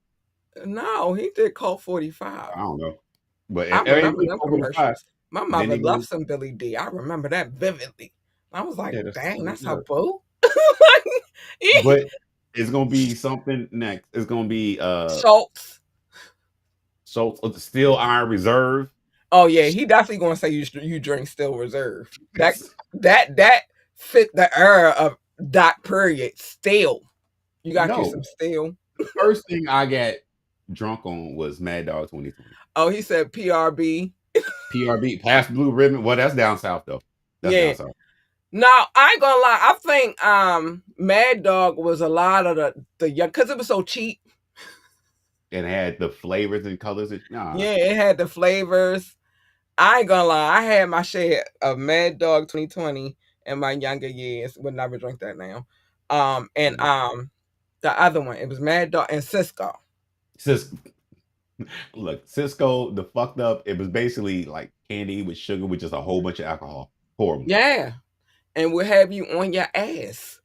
No, he did Colt I 45. don't know. But I every remember week them over the five, commercials. My then mother they loved go, some Billy D. I remember that vividly. I was like, yeah, that's dang, funny as that's her hell. boo. But it's gonna be something next. It's gonna be Schultz. Schultz of the Steel Iron Reserve. Oh yeah, he definitely gonna say you drink Still Reserve. That It's, that fit the era of Doc period. Still, you got you no, some Still. the first thing I got drunk on was Mad Dog 2020. Oh, he said PRB. PRB, Past Blue Ribbon. Well, that's down south though. That's Yeah. down south. Now I ain't gonna lie. I think Mad Dog was a lot of the young because it was so cheap. And had the flavors and colors. Nah, Yeah, it had the flavors. I ain't gonna lie. I had my share of Mad Dog 2020 in my younger years. Would never drink that now. And the other one, it was Mad Dog and Cisco. Sis, look, Cisco, the fucked up. It was basically like candy with sugar with just a whole bunch of alcohol. Horrible. Yeah, and we'll have you on your ass.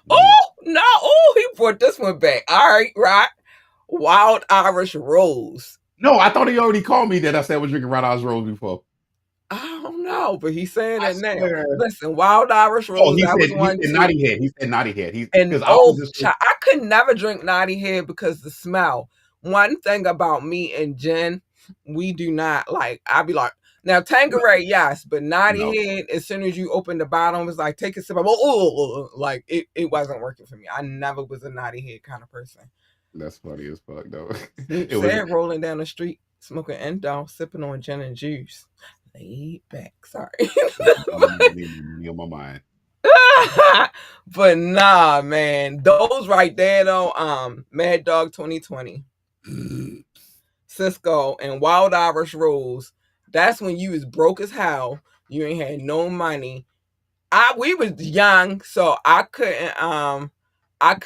Yeah. Oh no! Oh, he brought this one back. All right, right. Wild Irish Rose. No, I thought he already called me that. I said I was drinking Red House Rose before. I don't know, but he's saying I it now. swear. Listen, Wild Irish Oh, Rose, that was he one said too. naughty head. He said naughty head. He And because I was oh, just I could never drink Naughty Head because the smell. One thing about me and Jen, we do not like. I be like, now Tanqueray, yes, but Naughty no. Head, as soon as you open the bottle, it's like take a sip. Oh, like it wasn't working for me. I never was a Naughty Head kind of person. That's funny as fuck though. Snoop It was said rolling down the street, smoking Endol, sipping on gin and juice. Laid back, sorry. money on my mind. But nah, man, those right there though, Mad Dog 2020, Cisco, and Wild Irish Rose. That's when you was broke as hell. You ain't had no money. We was young, so I couldn't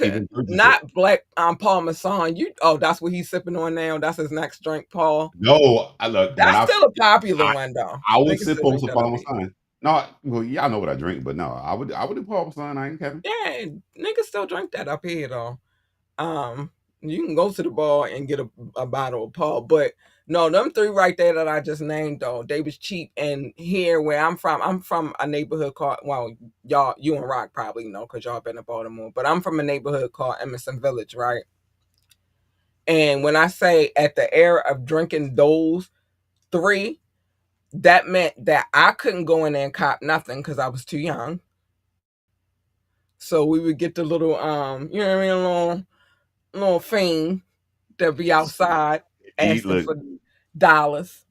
Even purchase it. not black Parmesan. That's what he's sipping on now. That's his next drink, Paul. No, I look when That's still a popular I one though. I would Niggas sip still on drink some that up here. Parmesan. No, well, y'all know what I drink, but no, I would do Parmesan. I ain't Kevin. Yeah, niggas still drink that up here though. Um, you can go to the bar and get a bottle of Paul, but no, them three right there that I just named though, they was cheap. And here where I'm from a neighborhood called you and Rock probably know because y'all been to Baltimore, but I'm from a neighborhood called Emerson Village, right? And when I say at the era of drinking those three, that meant that I couldn't go in there and cop nothing because I was too young. So we would get the little you know what I mean, little fiend that be outside He asking look, for dollars.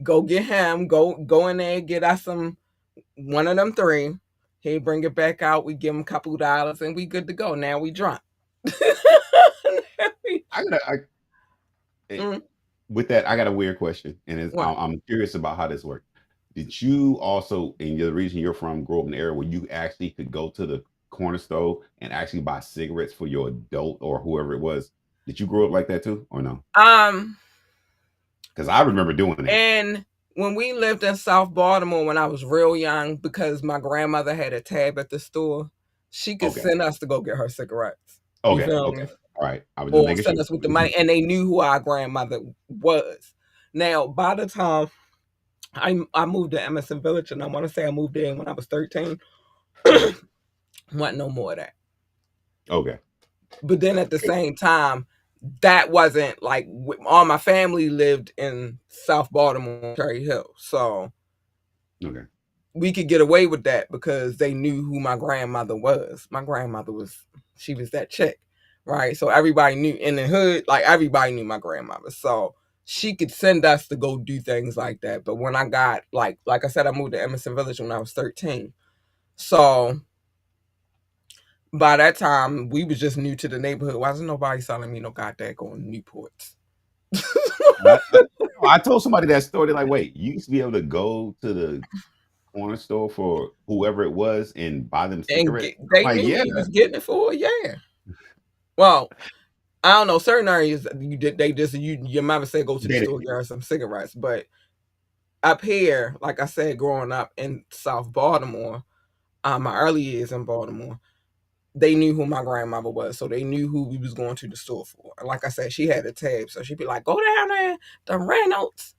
Go get him. Go in there, get us some one of them three. He bring it back out. We give him a couple dollars, and we good to go. Now we drunk. I gotta eh, Mm, with that. I got a weird question, and what? I'm curious about how this works. Did you also, in the region you're from, grow up in an area where you actually could go to the corner store and actually buy cigarettes for your adult or whoever it was? Did you grow up like that too, or no? Um, Because I remember doing that. and when we lived in South Baltimore when I was real young, because my grandmother had a tab at the store, she could Okay, send us to go get her cigarettes. You okay, feel okay. me? All right, I was just Or making sure. send us with the money, and they knew who our grandmother was. Now, by the time I moved to Emerson Village, and I want to say I moved in when I was 13, Okay, wasn't no more of that. okay, But then at the same time, that wasn't like all my family lived in South Baltimore, Cherry Hill, so okay. we could get away with that because they knew who my grandmother was. My grandmother she was that chick, right? So everybody knew in the hood, like everybody knew my grandmother. So she could send us to go do things like that. But when I got like I said, I moved to Emerson Village when I was 13. So by that time, we was just new to the neighborhood. Wasn't nobody selling me no goddamn going Newports. I told somebody that story. They're like, "Wait, you used to be able to go to the corner store for whoever it was and buy them And cigarettes?" I'm they like, knew "Yeah, who you was getting it for. Yeah. Well, I don't know. Certain areas you did they just your mother said go to the they store get her some cigarettes, but up here, like I said, growing up in South Baltimore, my early years in Baltimore, they knew who my grandmother was, so they knew who we was going to the store for. And like I said, she had a tab, so she'd be like, "Go down there, the Reynolds."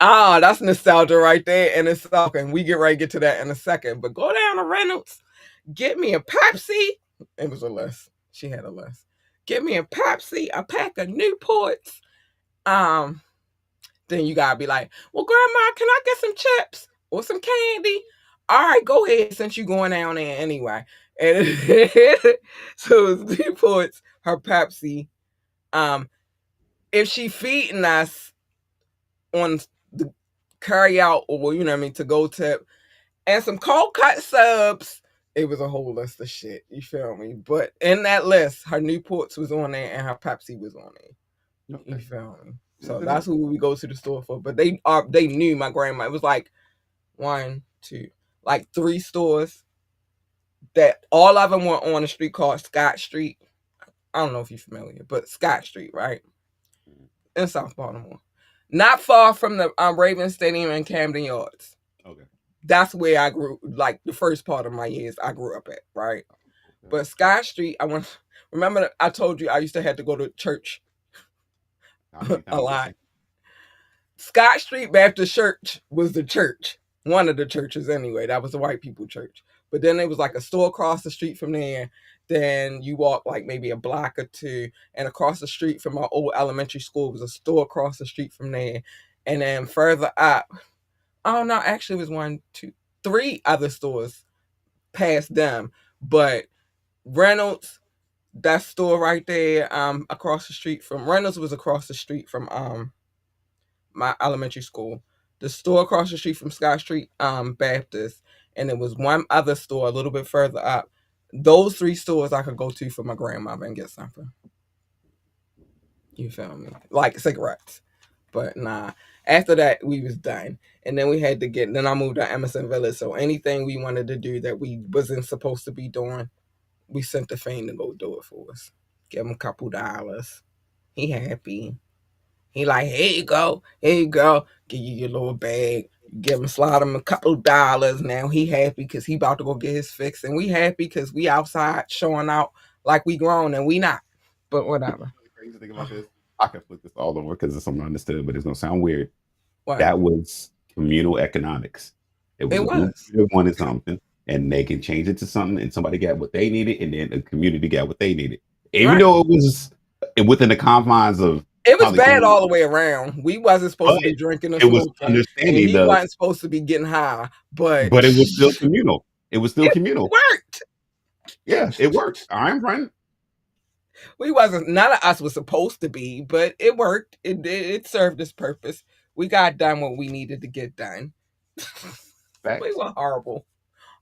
Ah, that's nostalgia right there. And it's talking. We get ready to get to that in a second. But go down to Reynolds, get me a Pepsi. It was a list. She had a list. Get me a Pepsi, a pack of Newports. Um, then you gotta be like, well, Grandma, can I get some chips or some candy? All right, go ahead since you going down there anyway. And so it's Newports, her Pepsi. Um, if she feeding us on the carry out or you know what I mean to go tip and some cold cut subs. It was a whole list of shit. You feel me? But in that list, her Newports was on there and her Pepsi was on there. You Okay. feel me? Yes, So it that's is. who we go to the store for. But they knew my grandma. It was like one, two, like three stores that all of them were on a street called Scott Street. I don't know if you're familiar, but Scott Street, right? Mhm. In South Baltimore. Not far from the Raven Stadium and Camden Yards. Okay. That's where I grew. Like the first part of my years, I grew up at. Right, Okay. but Sky Street, I went. Remember, I told you I used to have to go to church How many a times a lot. day? Scott Street Baptist Church was the church, one of the churches anyway. That was the white people church. But then it was like a store across the street from there. Then you walk like maybe a block or two, and across the street from our old elementary school was a store across the street from there. And then further up, oh no, actually it was one, two, three other stores past them. But Reynolds, that store right there, across the street from Reynolds was across the street from my elementary school. The store across the street from Scott Street Baptist, and it was one other store a little bit further up. Those three stores I could go to for my grandmother and get something. You feel me? Like cigarettes. But nah. After that, we was done, and then we had to get. Then I moved to Emerson Village. So anything we wanted to do that we wasn't supposed to be doing, we sent the fiend to go do it for us. Give him a couple dollars. He happy. He like, here you go, here you go. Give you your little bag. Give him, slide him a couple dollars. Now he happy because he about to go get his fix, and we happy because we outside showing out like we grown and we not. But whatever. The crazy thing about this, I can flip this all over because it's something I understood, but it's gonna sound weird. What? That was communal economics. It was It a group was. that wanted something, and they can change it to something, and somebody got what they needed, and then the community got what they needed. Even Right. though it was within the confines of It was probably bad community, all the way around. We wasn't supposed but to be drinking or it was smoking, and understanding he the, wasn't supposed to be getting high. But but it was still communal. It was still it communal. worked. Yeah, it worked. I'm running. We wasn't. None of us was supposed to be, but it worked. It served its purpose. We got done what we needed to get done. We Facts. were horrible,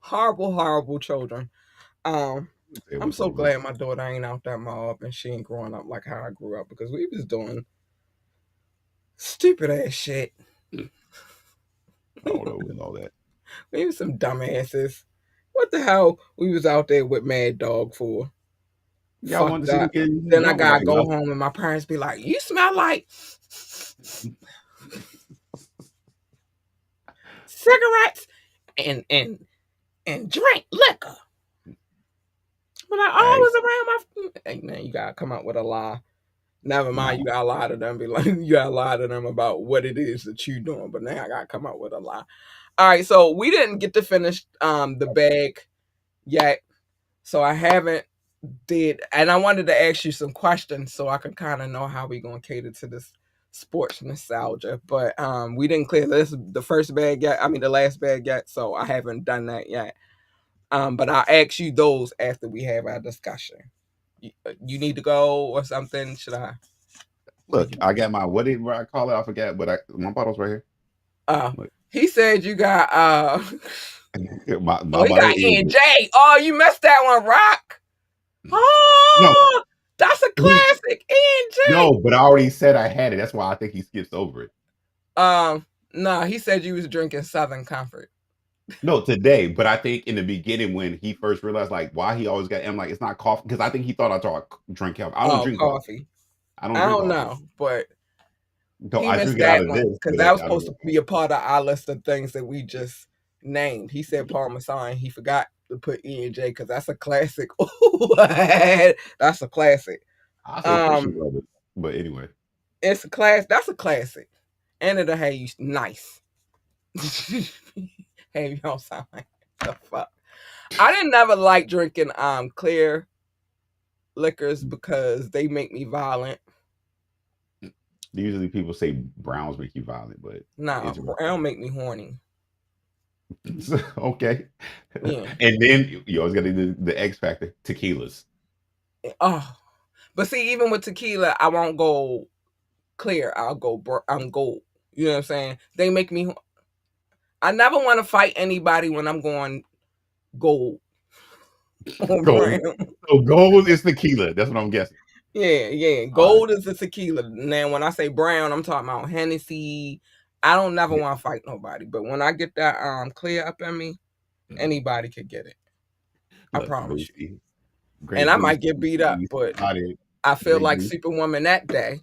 horrible, horrible children. Um, It I'm was so horrible. glad my daughter ain't out that mob and she ain't growing up like how I grew up because we was doing stupid ass shit. I don't know with all that. We was some dumbasses. What the hell we was out there with Mad Dog for? Y'all wanted to Fucked see the up. kid Then I drunk gotta about go y'all. home and my parents be like, "You smell like cigarettes and drink liquor." But like, oh, I Hey, was around my. Hey man, you gotta come up with a lie. Never mind, you no, gotta lie to them. Be like, you gotta lie to them about what it is that you doing. But now I gotta come up with a lie. All right, so we didn't get to finish the bag yet, so I haven't did, and I wanted to ask you some questions so I can kind of know how we gonna cater to this sports nostalgia. But we didn't clear this the first bag yet. I mean the last bag yet, so I haven't done that yet. But I'll ask you those after we have our discussion. You need to go or something? Should I? Or look, you? I got my what did I call it? I forgot, but my bottle's right here. Uh, Look, he said you got my oh, he bottle got is E and J. Oh, you missed that one, Rock. no, Oh, that's a he classic, E and J. no, but I already said I had it. That's why I think he skips over it. No, he said you was drinking Southern Comfort. No, today, but I think in the beginning when he first realized like why he always got, I'm like it's not coffee because I think he thought I drink coffee. I don't Oh, drink coffee. coffee. I don't I drink don't coffee. know, but So he I missed drink it out that of one this, because but that was I don't supposed to know. be a part of our list of things that we just named. He said Parmesan. He forgot. to put E and J because that's a classic. That's a classic. I say Christian Um, Brothers, but anyway. it's a class. That's a classic, and it'll have you nice. Have you don't sound like the fuck. I didn't never like drinking clear liquors because they make me violent. Usually people say browns make you violent, but Nah, interesting. brown make me horny. Okay. Yeah. And then you always got to do the X factor, tequilas. Oh, but see, even with tequila, I won't go clear. I'll go. I'm gold. You know what I'm saying? They make me. I never want to fight anybody when I'm going gold or Gold. brown. So gold is tequila. That's what I'm guessing. Yeah, yeah. All right. Gold is the tequila. Now, when I say brown, I'm talking about Hennessy. I don't never Yeah. want to fight nobody, but when I get that clear up in me, Mhm. anybody could get it. I Look, promise you. Boosie. And Great I might Boosie. get beat up, but Somebody. I feel Great like Boosie. Superwoman that day.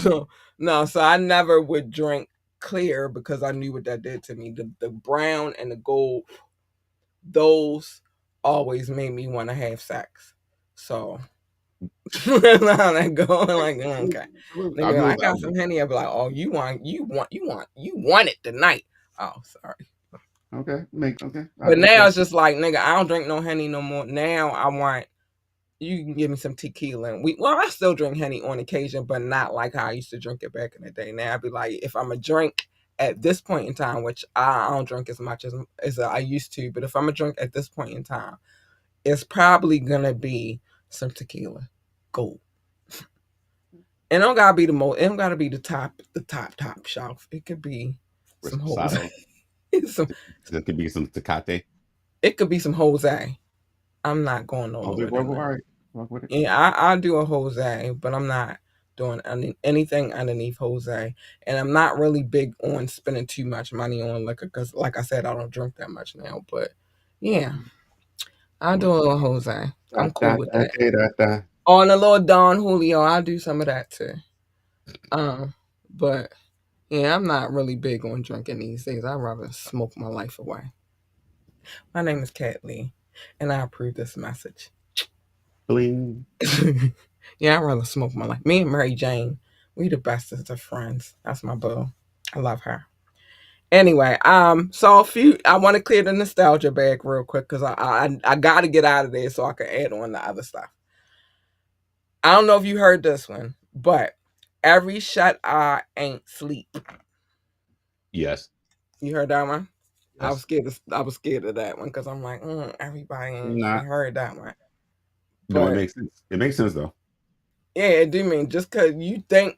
So no, so I never would drink clear because I knew what that did to me. The brown and the gold, those always made me want to have sex. So now that going like okay, I'll nigga, do I it. got some Henny. I'll be like, oh, you want it tonight. Oh, sorry. Okay. Okay. I But now respect. it's just like nigga, I don't drink no Henny no more. Now I want you can give me some tequila. And I still drink Henny on occasion, but not like how I used to drink it back in the day. Now I'd be like, if I'm a drink at this point in time, which I don't drink as much as I used to, but if I'm a drink at this point in time, it's probably gonna be some tequila. Gold. And it don't gotta be the most. It don't gotta be the top shelf. It could be some holes. Reposado. some. There could be some Tecate. It could be some Jose. I'm not going no I'll do lower All than that. right. Walk with it. Yeah, I do a Jose, but I'm not doing anything underneath Jose. And I'm not really big on spending too much money on liquor because, like I said, I don't drink that much now. But yeah, I do Well, a little Jose. I'm cool with that. okay, da. On a little Don Julio, I do some of that too. But yeah, I'm not really big on drinking these days. I'd rather smoke my life away. My name is Kat Lee, and I approve this message. Bling. Yeah, I'd rather smoke my life. Me and Mary Jane, we the bestest of friends. That's my boo. I love her. Anyway, so a few. I want to clear the nostalgia bag real quick because I got to get out of there so I can add on the other stuff. I don't know if you heard this one, but every shut eye ain't sleep. Yes. You heard that one? I was Yes. scared. I was scared of that one because I'm like, everybody ain't Not. heard that one. No, it But makes sense. It makes sense though. yeah, it do mean just because you think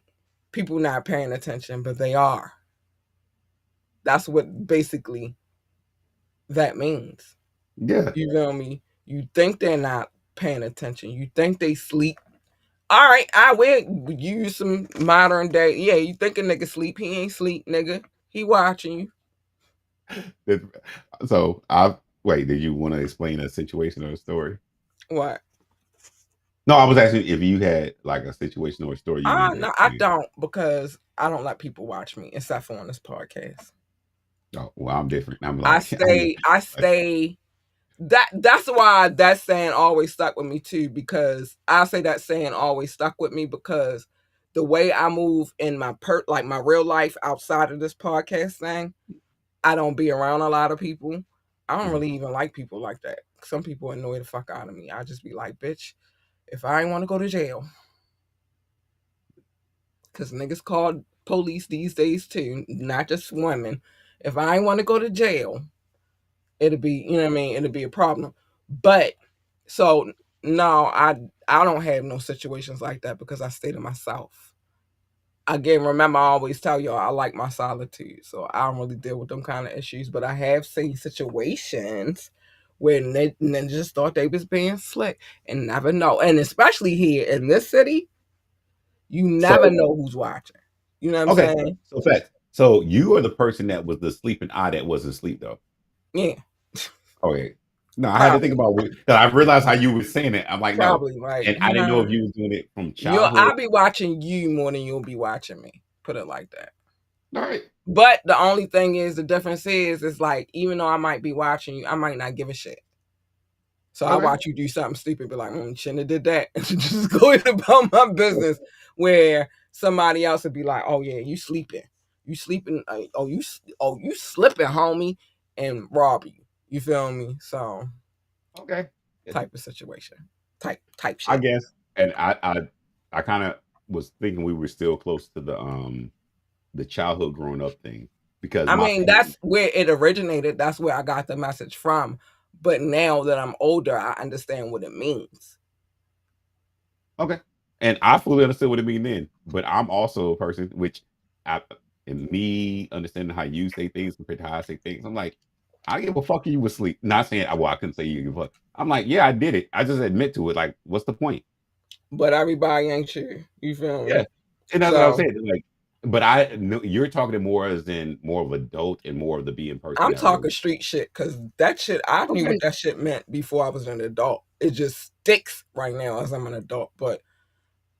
people not paying attention, but they are. That's what basically that means. Yeah. You feel me? You think they're not paying attention. You think they sleep. All right, I will use some modern day. Yeah, you think a nigga sleep? He ain't sleep, nigga. He watching you. It- so I wait. Did you want to explain a situation or a story? What? No, I was asking if you had like a situation or a story you need to No, I explain. don't because I don't let people watch me except for on this podcast. Oh, well, I'm different. I'm I like, stay. I stay. That's why that saying always stuck with me too, because I say that saying always stuck with me because the way I move in like my real life outside of this podcast thing, I don't be around a lot of people. I don't Mhm. really even like people like that. Some people annoy the fuck out of me. I just be like, bitch, if I ain't want to go to jail, because niggas call police these days too, not just women. If I ain't want to go to jail, it'll be, you know what I mean, it'll be a problem. But so no, I don't have no situations like that because I stay to myself. Again, remember I always tell y'all I like my solitude, so I don't really deal with them kind of issues. But I have seen situations where ninjas thought they was being slick and never know. And especially here in this city, you never So know who's watching. You know what I'm okay, saying? so fact. So you are the person that was the sleeping eye that wasn't asleep though. Yeah, Okay. No, I had to think probably, about what 'cause I realized how you were saying it. I'm like, no. probably like And I didn't know if you was doing it from childhood. I'll be watching you more than you'll be watching me. Put it like that. All right. But the only thing is, the difference is like even though I might be watching you, I might not give a shit. So I Okay. watch you do something stupid, be like, shouldn't have did that. Just go about my business. Where somebody else would be like, oh yeah, you sleeping, oh you slipping, homie, and rob you. You feel me? So Okay. type of situation, type I shit. guess. And I kind of was thinking we were still close to the childhood growing up thing because I my mean, parents. that's where it originated. That's where I got the message from. But now that I'm older, I understand what it means. Okay. And I fully understood what it mean then, but I'm also a person which I and me understanding how you say things compared to how I say things. I'm like, I give a fuck if you was asleep. Not saying well, I couldn't say you give a fuck. I'm like, yeah, I did it. I just admit to it. Like, what's the point? But everybody ain't sure. You feel Yeah. me? And that's what I was So saying. Like, but I know you're talking more as in more of adult and more of the being person I'm that really. talking street shit because that shit, I knew what Okay. that shit meant before I was an adult. It just sticks right now as I'm an adult. But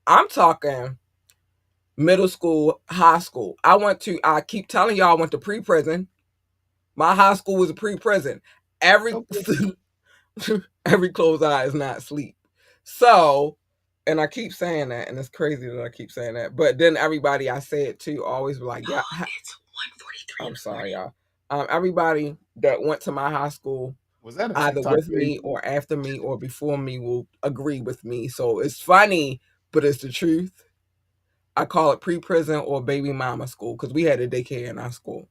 I'm talking middle school, high school. I keep telling y'all, I went to pre prison. My high school was a pre prison. Every Okay. every closed eye is not sleep. So, and I keep saying that, and it's crazy that I keep saying that. But then everybody I say it to always be like, yeah, it's 1:43. I'm sorry, y'all. Everybody that went to my high school, Was that a either TikTok with thing? me or after me or before me, will agree with me. So it's funny, but it's the truth. I call it pre-prison or baby mama school because we had a daycare in our school.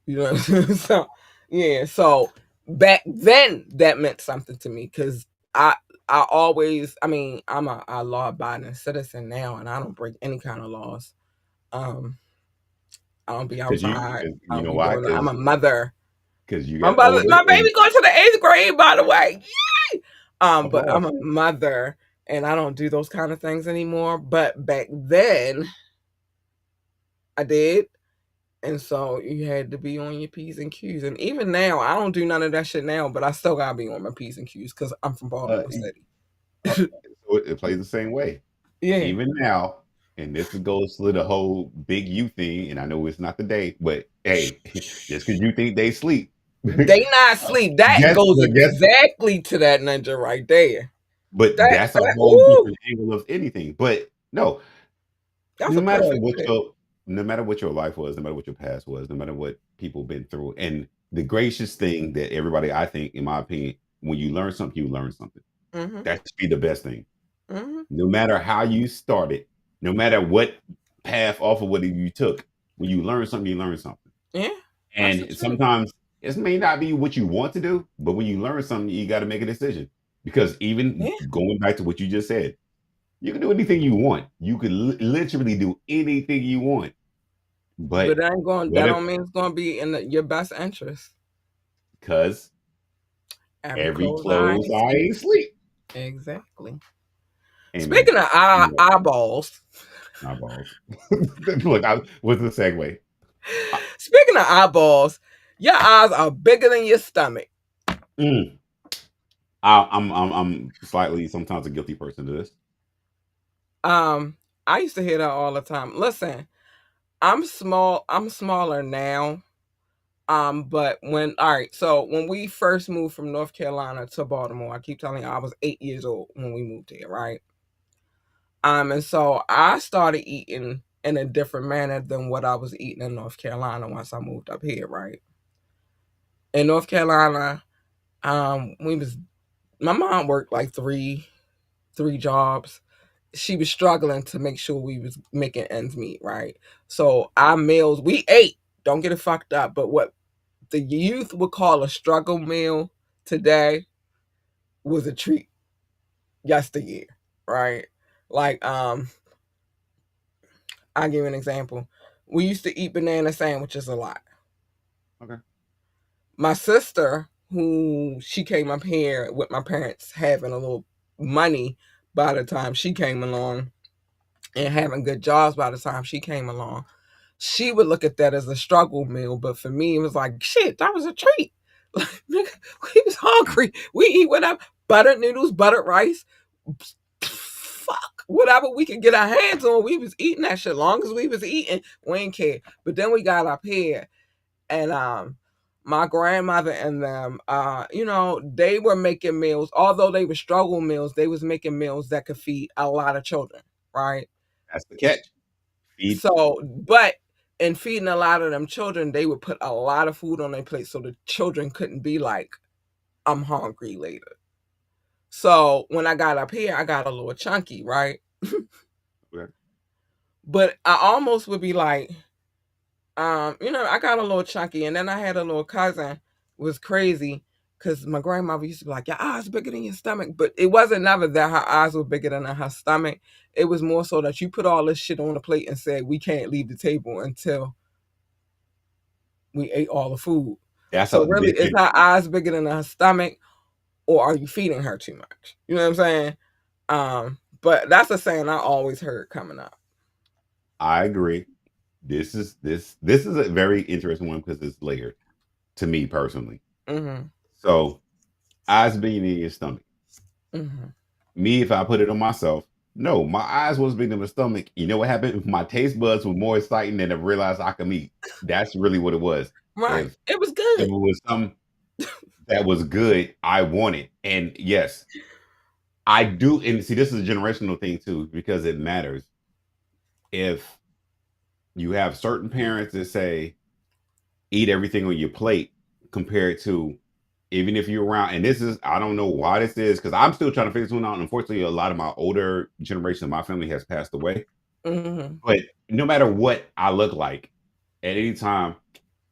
You know what I'm saying? So yeah, so back then that meant something to me because I I always, I mean, I'm a law abiding citizen now, and I don't break any kind of laws. Um, I don't be Because outside. I you don't know be why? doing that. I'm a mother. Because you My got mother, older my and baby going to the eighth grade, by the way. Yay! But I'm applause. a mother, and I don't do those kind of things anymore. But back then, I did. And so you had to be on your P's and Q's. And even now, I don't do none of that shit now, but I still gotta be on my P's and Q's because I'm from Uh, Baltimore City. Uh, so it plays the same way. Yeah. Even now, and this goes to the whole big you thing, and I know it's not the day, but hey, just because you think they sleep, They not sleep. That goes guess, exactly to that ninja right there. but that's a That whole ooh, different angle of anything. But no, that's no a matter perfect what fit. your no matter what your life was, no matter what your past was, no matter what people been through, and the gracious thing that everybody, I think, in my opinion, when you learn something, you learn something. Mm-hmm. That should be the best thing. Mm-hmm. No matter how you started, no matter what path off of what you took, when you learn something, you learn something. Yeah, that's the And truth. sometimes it may not be what you want to do, but when you learn something, you got to make a decision. Because even Yeah. going back to what you just said, you can do anything you want. You can literally do anything you want. But But that what if, don't mean it's gonna be in your best interest. because Every every closed eye closed ain't eye sleep. ain't sleep? Exactly. Amen. Speaking of You eyeballs, know, eyeballs. Look, what's the segue? Uh, speaking of eyeballs, your eyes are bigger than your stomach. mm, I'm slightly sometimes a guilty person to this. Um, I used to hear that all the time. Listen, I'm small. I'm smaller now. But all right, so when we first moved from North Carolina to Baltimore, I keep telling you I was 8 years old when we moved here, right? And so I started eating in a different manner than what I was eating in North Carolina once I moved up here, right? In North Carolina, we was my mom worked like three jobs. She was struggling to make sure we was making ends meet, right? So our meals, we ate. Don't get it fucked up. But what the youth would call a struggle meal today was a treat yesteryear, right? Like, I'll give you an example. We used to eat banana sandwiches a lot. Okay. My sister, who she came up here with my parents having a little money by the time she came along and having good jobs by the time she came along, she would look at that as a struggle meal. But for me, it was like, shit, that was a treat. Like, nigga, we was hungry. We eat whatever, buttered noodles, buttered rice, fuck, whatever we could get our hands on. We was eating that shit. Long as we was eating, we ain't care. But then we got up here, and my grandmother and them, they were making meals. Although they were struggle meals, they was making meals that could feed a lot of children, right? That's the catch. Feed. So, but in feeding a lot of them children, they would put a lot of food on their plate so the children couldn't be like, I'm hungry later. So when I got up here, I got a little chunky, right? Okay. But I almost would be like, I got a little chunky, and then I had a little cousin was crazy because my grandmother used to be like, "Your eyes bigger than your stomach," but it wasn't never that her eyes were bigger than her stomach. It was more so that you put all this shit on the plate and said we can't leave the table until we ate all the food. That's So a really, is big. her eyes bigger than her stomach, or are you feeding her too much? You know what I'm saying? But that's a saying I always heard coming up. I agree. This is a very interesting one because it's layered to me personally. Mm-hmm. So eyes being in your stomach. Mm-hmm. Me, if I put it on myself, no, my eyes was bigger than my stomach. You know what happened? My taste buds were more exciting than I realized I could eat. That's really what it was. Right. If It was if it good. was something that was good, I wanted. And yes, I do. And see, this is a generational thing too, because it matters. If you have certain parents that say, eat everything on your plate, compared to even if you're around, and this is, I don't know why this is, because I'm still trying to figure this one out. Unfortunately, a lot of my older generation of my family has passed away. Mm-hmm. But no matter what I look like at any time,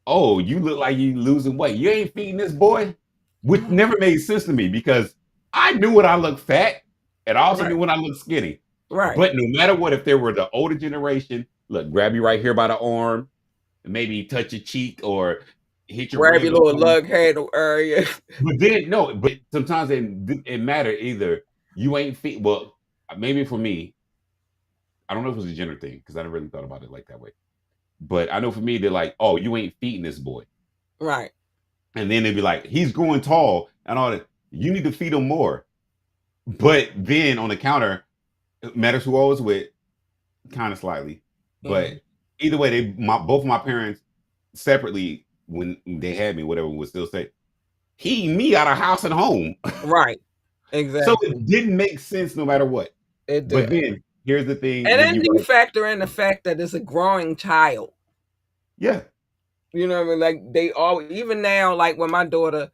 oh, you look like you losing weight. You ain't feeding this boy, which Mm-hmm. never made sense to me because I knew when I looked fat and I also Right. knew when I looked skinny. Right. But no matter what, if there were the older generation, look, grab you right here by the arm, maybe touch your cheek or hit your Grab rib your or little something. lug handle area. But then no, but sometimes it mattered either you ain't feed. Well, maybe for me, I don't know if it was a gender thing because I never really thought about it like that way. But I know for me, they're like, "Oh, you ain't feeding this boy," Right. and then they'd be like, "He's growing tall and all that. You need to feed him more." But then on the counter, it matters who I was with, kind of slightly. But Mm-hmm. either way, both of my parents separately when they had me, whatever, would still say, "He eating me out of house and home." Right. So Exactly. it didn't make sense no matter what. It But didn't. then here's the thing And when then you you were, factor in the fact that it's a growing child. yeah, You know what I mean? Like they all even now, like when my daughter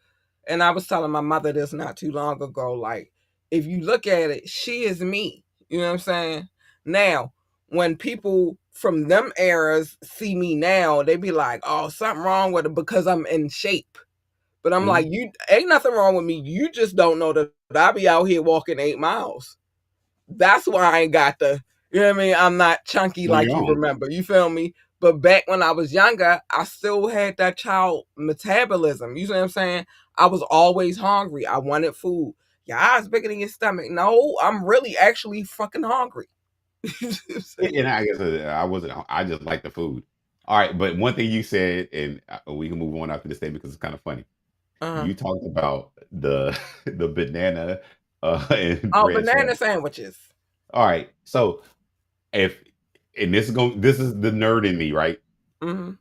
and I was telling my mother this not too long ago, like if you look at it, she is me. You know what I'm saying? Now, when people from them eras see me now, they be like, oh, something wrong with it because I'm in shape. But I'm like, mhm, you ain't nothing wrong with me. You just don't know that I be out here walking 8 miles. That's why I ain't got you know what I mean? I'm not chunky on like your you own. remember. You feel me? But back when I was younger, I still had that child metabolism. You see what I'm saying? I was always hungry. I wanted food. Your eyes bigger than your stomach. No, I'm really actually fucking hungry. And I guess I wasn't. I just like the food. All right, but one thing you said, and we can move on after this statement because it's kind of funny. uh-huh. You talked about the the banana and Oh, bread banana sandwich. sandwiches. All right, so if and this is the nerd in me, right? Hmm.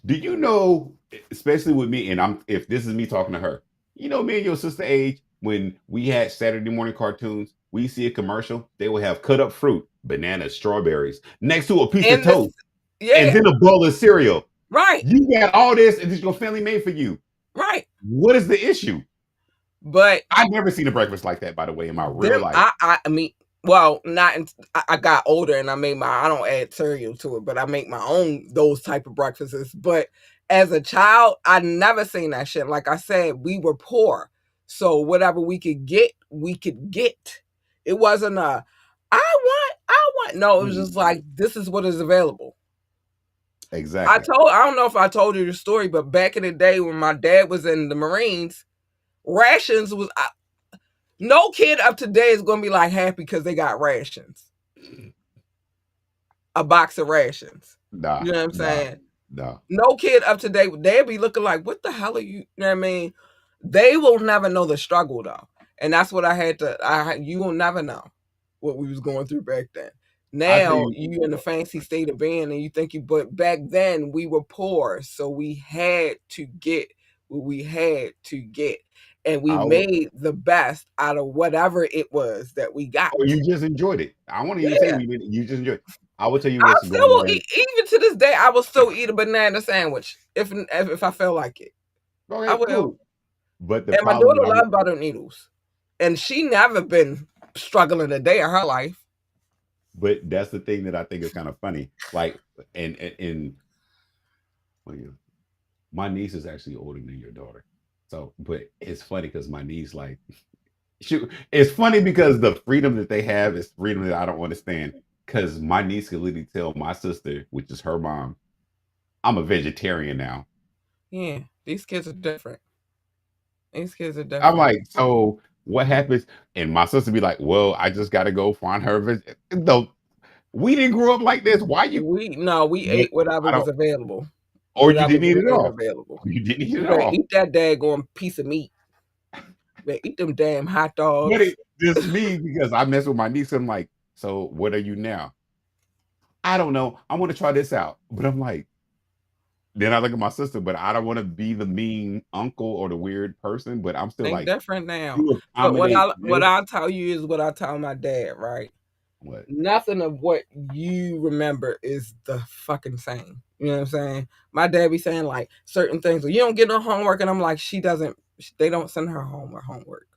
Do you know, especially with me, and I'm if this is me talking to her, me and your sister age, when we had Saturday morning cartoons, we see a commercial, they will have cut up fruit, bananas, strawberries, next to a piece of In this, toast, and yeah, then a bowl of cereal. right, You got all this, and this your family made for you. right. What is the issue? But I've never seen a breakfast like that, by the way, in my real them, life. I mean, well, not. I got older and I made my. I don't add cereal to it, but I make my own those type of breakfasts. But as a child, I never seen that shit. Like I said, we were poor, so whatever we could get, we could get. It wasn't a. I want. No, it was just Mm, like this is what is available. exactly. I don't know if I told you the story, but back in the day when my dad was in the Marines, rations was no kid up today is gonna be like happy because they got rations, a box of rations. Nah, You know what I'm nah, saying? nah. No kid up to date, they'll be looking like, what the hell are you? You know what I mean? They will never know the struggle though, and that's what I had to. You will never know what we was going through back then. I'll tell Now you, you in the fancy state of being, and you think you. But back then we were poor, so we had to get what we had to get, and we I will. made the best out of whatever it was that we got. Oh, you just enjoyed it. I won't even say Yeah. we did. You just enjoyed it. I will tell you I what's still going will on. eat, even to this day. I will still eat a banana sandwich if I feel like it. I Okay, will. cool. But the And my problem daughter that loves butter noodles, and she never been struggling a day of her life. but that's the thing that I think is kind of funny. Like, and what are you? My niece is actually older than your daughter. So, but it's funny because my niece, like, it's funny because the freedom that they have is freedom that I don't understand. Because my niece can literally tell my sister, which is her mom, I'm a vegetarian now. Yeah, these kids are different. These kids are I'm different. like, so what happens? And my sister be like, well, I just got to go find her. No, we didn't grow up like this. Why you? We no, we But ate whatever I was don't, available. or you Whatever didn't eat was it made all. available. You didn't eat You it better all. eat that daggone piece of meat. You better eat them damn hot But dogs. it just me because I mess with my niece. I'm like, so what are you now? I don't know. I want to try this out. But I'm like, then I look at my sister, but I don't want to be the mean uncle or the weird person. But I'm still They like, different now. you But accommodate what this. I'll tell you is what I tell my dad, right? What? Nothing of what you remember is the fucking same. You know what I'm saying? My dad be saying like certain things. Well, you don't get no homework, and I'm like, she doesn't. They don't send her home with homework.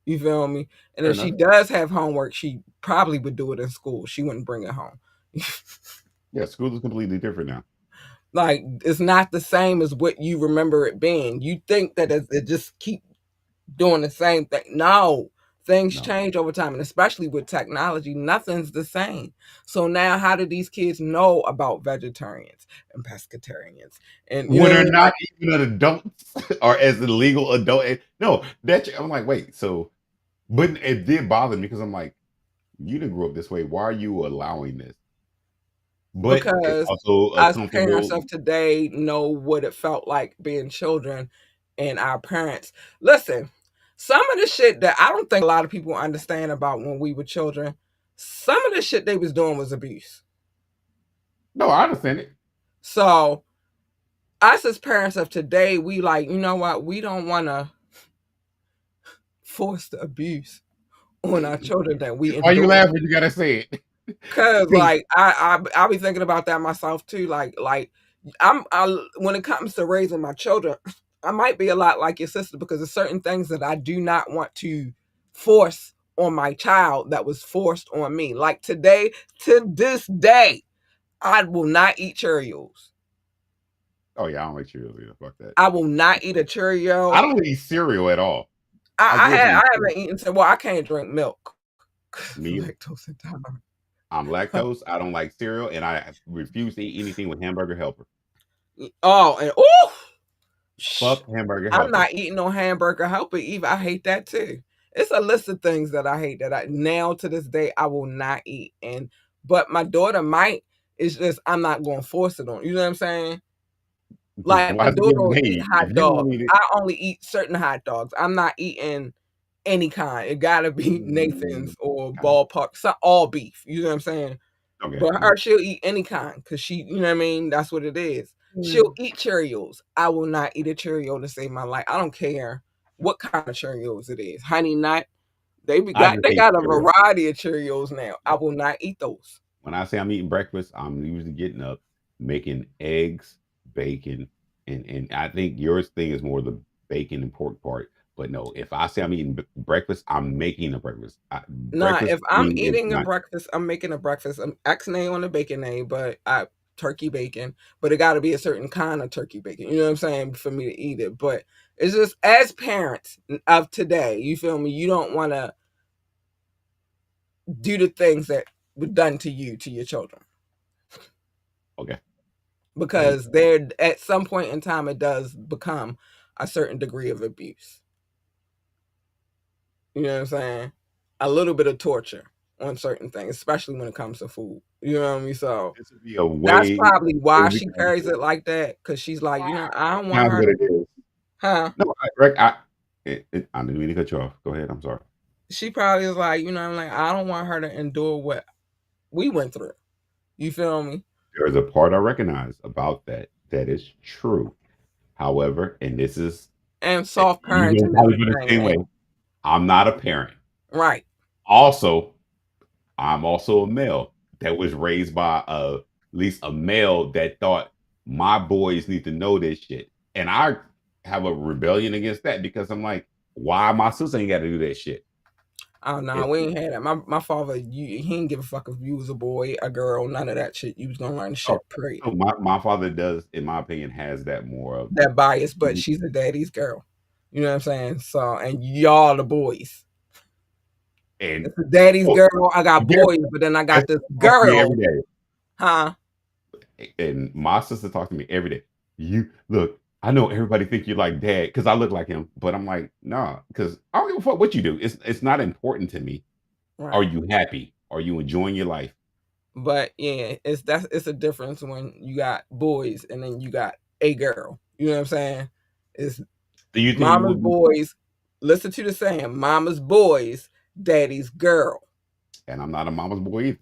You feel me? And Fair if she enough. does have homework, she probably would do it in school. She wouldn't bring it home. Yeah, school is completely different now. Like it's not the same as what you remember it being. You think that it just keep doing the same thing. No, things No. change over time, and especially with technology, nothing's the same. So now, how do these kids know about vegetarians and pescatarians? And you know When what I they're mean? not even an adult or as a legal adult. No, that I'm like, wait, so but it did bother me because I'm like, you didn't grow up this way. Why are you allowing this? But it's Because also a us parents comfortable. of today know what it felt like being children, and our parents. Listen, some of the shit that I don't think a lot of people understand about when we were children, some of the shit they was doing was abuse. No, I understand it. So us as parents of today, we like, you know what? We don't want to force the abuse on our children that we Why you endure. laughing? You gotta say it. Cause 'Cause like I be thinking about that myself too. Like I when it comes to raising my children, I might be a lot like your sister because there's certain things that I do not want to force on my child that was forced on me. Like today, to this day, I will not eat Cheerios. oh yeah, I don't like Cheerios either. Fuck that. I will not eat a I Cheerio. don't eat cereal at all. I grew up I eating cereal. haven't eaten. Well, I can't drink milk. Me either. Lactose intolerant. I'm lactose. I don't like cereal, and I refuse to eat anything with hamburger helper. Oh, and oh, Fuck hamburger I'm helper. not eating no hamburger helper either. I hate that too. It's a list of things that I hate that I now to this day I will not eat. And but my daughter might. It's just I'm not going to force it on. You know what I'm saying? Like my Why is it daughter getting will eat made? If hot you don't dogs. eat it, I only eat certain hot dogs. I'm not eating any kind. It gotta be mm, Nathan's or God, ballpark. So all beef. You know what I'm saying? okay, But yeah. her, she'll eat any kind because she, you know what I mean? That's what it is. She'll Mm. eat Cheerios. I will not eat a Cheerio to save my life. I don't care what kind of Cheerios it is. Honey nut. I just They hate got a cereal. variety of Cheerios now. I will not eat those. When I say I'm eating breakfast, I'm usually getting up, making eggs, bacon, and I think yours thing is more the bacon and pork part. But no, if I say I'm eating breakfast, I'm making a breakfast. Nah, Breakfast if for I'm me is eating a not breakfast, I'm making a breakfast. I'm X-nay on the bacon nay, but I turkey bacon, but it got to be a certain kind of turkey bacon. You know what I'm saying for me to eat it. But it's just as parents of today, you feel me? You don't want to do the things that were done to you to your children okay. Hey, because there at some point in time it does become a certain degree of abuse. You know what I'm saying? A little bit of torture on certain things, especially when it comes to food. You know what I mean? So this would be a that's way probably why crazy she carries it conversation. like that because she's like, you know, I don't want That's her what to, it is. huh? No, I didn't mean to cut you off. Go ahead. I'm sorry. She probably is like, you know, I'm like, I don't want her to endure what we went through. You feel me? There is a part I recognize about that. That is true. However, and this is, And and soft you're gonna parenting is probably the feel the same same way. thing. I'm not a parent. Right. Also, I'm also a male that was raised by at least a male that thought my boys need to know this shit. And I have a rebellion against that because I'm like, why my sister ain't got to do that shit? Oh no, It, we ain't had that. My father, he didn't give a fuck if you was a boy, a girl, none of that shit. You was gonna learn oh, shit. Period. so my father does, in my opinion, has that more of That bias, but she's a daddy's girl. You know what I'm saying? So, and y'all the boys. and It's a daddy's oh, girl. I got guess, boys, but then I guess got this who talks to me every girl, day. huh? And my sister talks to me every day. You look, I know everybody think you're like dad because I look like him, but I'm like, nah, because I don't give a fuck what you do. It's not important to me. Are Right. you happy? Are you enjoying your life? But yeah, it's a difference when you got boys and then you got a girl. You know what I'm saying? It's Do you think you mama's would be? boys. Listen to the saying, mama's boys, daddy's girl. And I'm not a mama's boy either.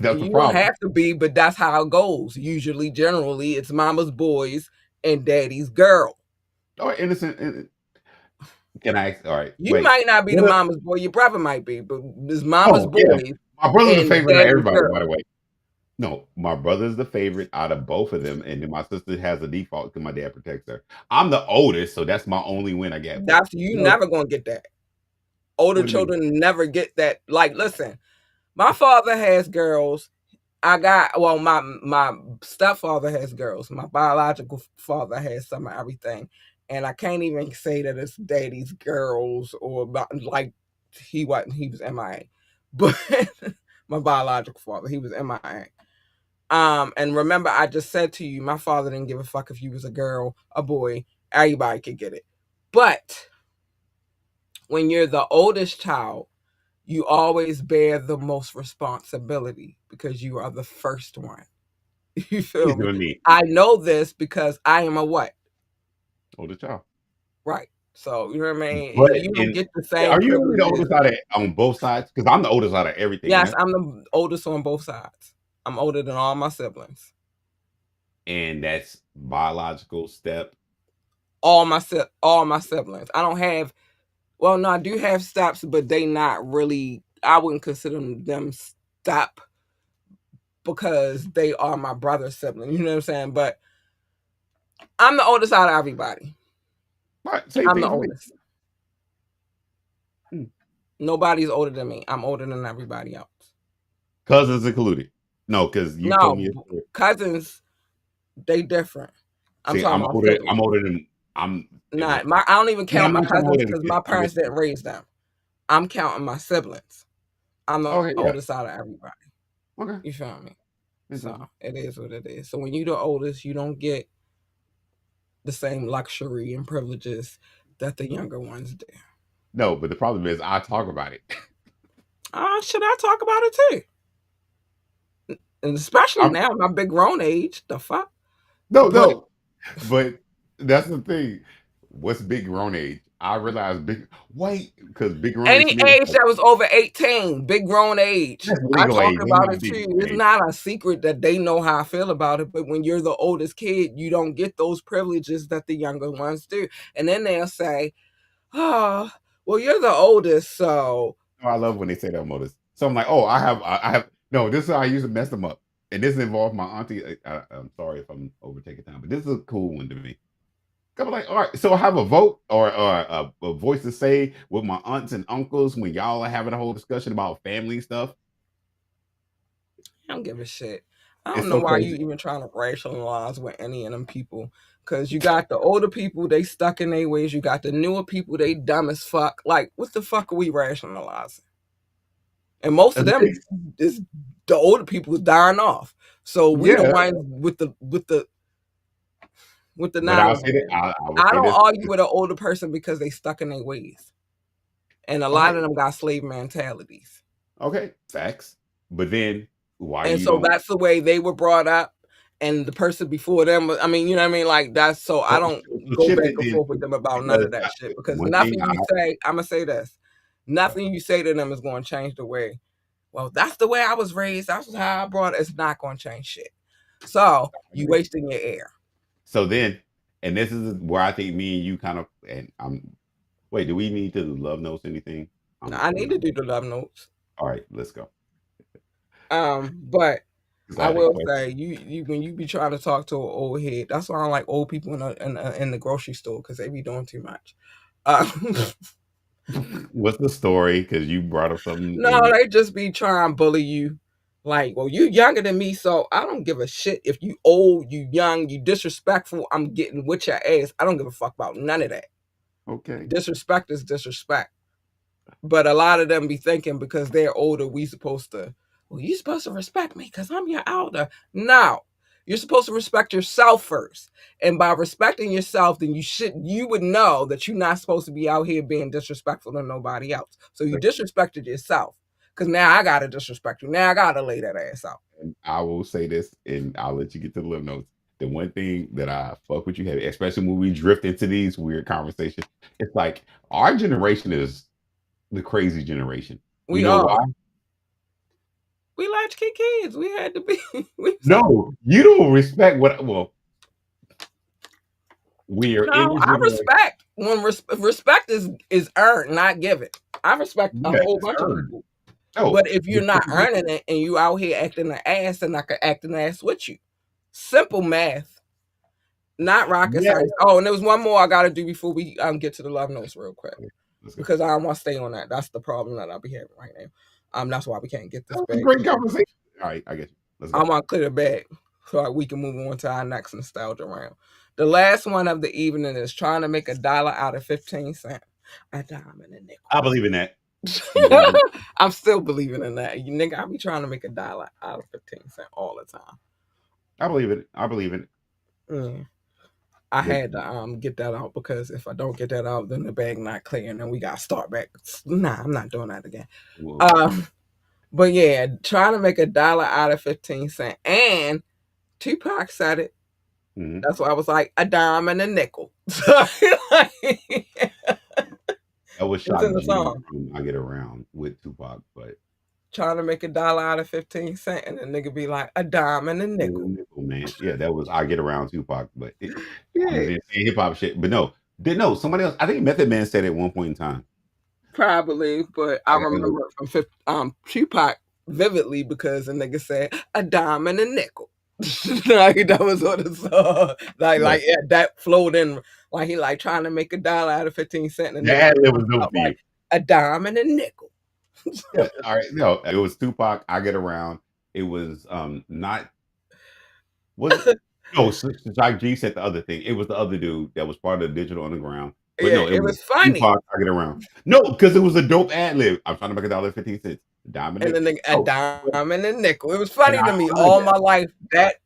That's the You don't problem. have to be, but that's how it goes. Usually, generally, it's mama's boys and daddy's girl. Oh, innocent. Can I ask? All right, You wait. might not be the What? mama's boy, your brother might be, but it's mama's Oh, yeah. boys My brother's the and favorite of daddy's everybody, by girl. the way. No, my brother's the favorite out of both of them, and then my sister has a default because my dad protects her. I'm the oldest, so that's my only win I get. But That's you no, never gonna get that. Older what do you mean? children never get that. Like, listen, my father has girls. I got well, my stepfather has girls. My biological father has some of everything, and I can't even say that it's daddy's girls or about like he was MIA, but my biological father he was MIA. And remember, I just said to you, my father didn't give a fuck if you was a girl, a boy, everybody could get it. But when you're the oldest child, you always bear the most responsibility because you are the first one. You He's feel me? doing me, I know this because I am a what? oldest child. Right. So you know what I mean? But And you don't in get the same are you really the privileges. oldest out of on both sides? Because I'm the oldest out of everything, and Yes, I'm the oldest on both sides. I'm older than all my siblings. that's biological step. All my siblings. I don't have well, no, I do have steps, but they not really I wouldn't consider them step because they are my brother's sibling. You know what I'm saying? But I'm the oldest out of everybody. Right, same I'm the thing for me. oldest. Hmm. Nobody's older than me. I'm older than everybody else. Cousins included. No, because you told me No, a story. cousins, they different. I'm See, talking about I'm siblings. older than I'm if Not my. I don't even but count I'm my not saying I'm cousins older than because kids. my I'm parents just didn't raise them. I'm counting my siblings. I'm the okay, yeah. oldest out of everybody. Okay. You feel me? So Interesting. it is what it is. So when you're the oldest, you don't get the same luxury and privileges that the younger ones do. No, but the problem is I talk about it. Should I talk about it too? And especially I'm now, my big grown age. The fuck? no, But no. But that's the thing. What's big grown age? I realize big wait, because big grown age any to me is age like that was over 18, big grown age. that's I legal talk age. They about not it big too. grown It's age. not a secret that they know how I feel about it. But when you're the oldest kid, you don't get those privileges that the younger ones do. And then they'll say, oh, well, you're the oldest, so Oh, I love when they say that modus. So I'm like, oh, I have no. This is how I used to mess them up, and this involved my auntie. I'm sorry if I'm overtaking time, but this is a cool one to me. I'm like, all right, so I have a vote or a voice to say with my aunts and uncles when y'all are having a whole discussion about family stuff. I don't give a shit. I don't It's know so why you crazy. even trying to rationalize with any of them people. Cause you got the older people, they stuck in their ways. You got the newer people, they dumb as fuck. Like, what the fuck are we rationalizing? And most of them is the older people is dying off. So we the Yeah, ones with the but I'll knowledge. say that I will I say don't this. argue with an older person because they stuck in their ways. And a lot Okay, of them got slave mentalities. okay, facts. But then why And you so don't? that's the way they were brought up. And the person before them, I mean, you know what I mean? Like that's so I So, don't so go shift back it and then forth with them about none because of that shit. Because one thing nothing you say, I'm gonna say this. Nothing you say to them is gonna change the way. Well, that's the way I was raised. That's how I brought it. It's not gonna change shit. So I you agree. wasting your air. So then, and this is where I think me and you kind of, and I'm, wait, do we need to love notes anything? I I'm need not. to do the love notes. All right, let's go. But Because I I had a will question. say, you when you be trying to talk to an old head, that's why I don't like old people in the grocery store because they be doing too much. Um, What's the story? Because you brought up something no, in. they just be trying to bully you. Like, well, you younger than me, so I don't give a shit if you old, you young, you disrespectful. I'm getting with your ass. I don't give a fuck about none of that. Okay. Disrespect is disrespect. But a lot of them be thinking because they're older, we supposed to, well, you supposed to respect me because I'm your elder. No. You're supposed to respect yourself first. And by respecting yourself, then you would know that you're not supposed to be out here being disrespectful to nobody else. So you disrespected yourself. Cause now I gotta disrespect you. Now I gotta lay that ass out. And I will say this, and I'll let you get to the little notes. The one thing that I fuck with you heavy, especially when we drift into these weird conversations, it's like our generation is the crazy generation. You We know why? are. We latchkey kids. We had to be. We so No, you don't respect what. Well, we are in no. the I generation. respect when respect is earned, not given. I respect a Yeah, whole it's bunch of earned. people. No, But if you're not respect is earning different. it and you out here acting an ass, then I could act an ass with you. Simple math, not rocket Yeah, science. Oh, and there was one more I gotta do before we get to the love notes real quick okay, let's go. because I don't want to stay on that. That's the problem that I'll be having right now. That's why we can't get That this was a bag great clear. conversation. All right, I get you. Let's I go. want to clear the bag so that we can move on to our next nostalgia round. The last one of the evening is trying to make $1 out of 15 cents. A dime and a nickel. I believe in that. You gonna do? I'm still believing in that. You nigga, I be trying to make $1 out of 15 cents all the time. I believe it. I believe it. Mm. I But had to get that out because if I don't get that out, then the bag not clear and then we gotta start back. Nah, I'm not doing that again. well, Um, but yeah, trying to make $1 out of 15 cents. And Tupac said it. mhm. That's why I was like a dime and a nickel. So, like, That was it's Shock in the G song. from I Get Around with Tupac, but Trying to make $1 out of 15 cents, and the nigga be like a dime and a nickel. nickel, man. Yeah, that was I Get Around Tupac, but I'm Yeah. just saying hip hop shit. But no, did no somebody else. I think Method Man said at one point in time. Probably, but I I gotta remember look. it from Tupac vividly because the nigga said a dime and a nickel. Like that was what it saw. Yeah, Yeah, that flowed in like he like trying to make $1 out of 15 cents, and the the nigga ad just lib was popped dope out for you. like a dime and a nickel. Yeah, all right. No, it was Tupac. I Get Around. It was not was it? No, Shock G said the other thing. It was the other dude that was part of the Digital Underground. But Yeah, no, it it was was funny. Tupac. I Get Around. No, because it was a dope ad lib. I'm trying to make $1.15. And Dominic. then a No, but- dime and a nickel. It was and funny I to me heard all that. my life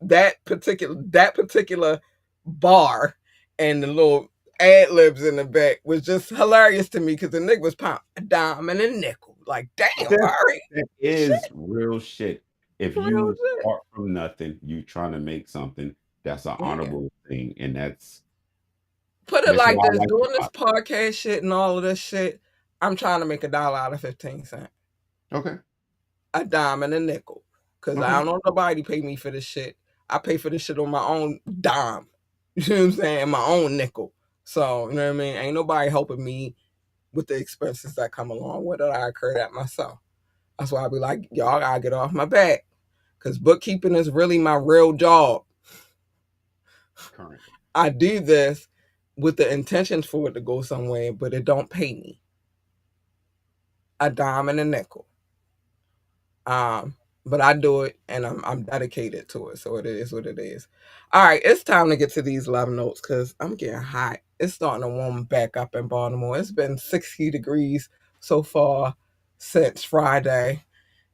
that particular bar and the little ad libs in the back was just hilarious to me because the nigga was pound a dime and a nickel. Like, But damn, all right, that shit, is real shit. If real you shit. start from nothing, you trying to make something, that's an Yeah. honorable thing, and Put it that's like why I this: like hip doing this hop. podcast shit and all of this shit. I'm trying to make $1 out of 15 cents. Okay, A dime and a nickel. Cause I okay, don't know nobody pay me for this shit. I pay for this shit on my own dime. You know what I'm saying? My own nickel. So, you know what I mean? Ain't nobody helping me with the expenses that come along with it. I incur that myself. That's why I be like, y'all gotta get off my back. Cause bookkeeping is really my real job. currently. I do this with the intentions for it to go somewhere, but it don't pay me. A dime and a nickel. Um, but I do it and I'm dedicated to it. So it is what it is. All right, it's time to get to these love notes because I'm getting hot. It's starting to warm back up in Baltimore. It's been 60 degrees so far since Friday,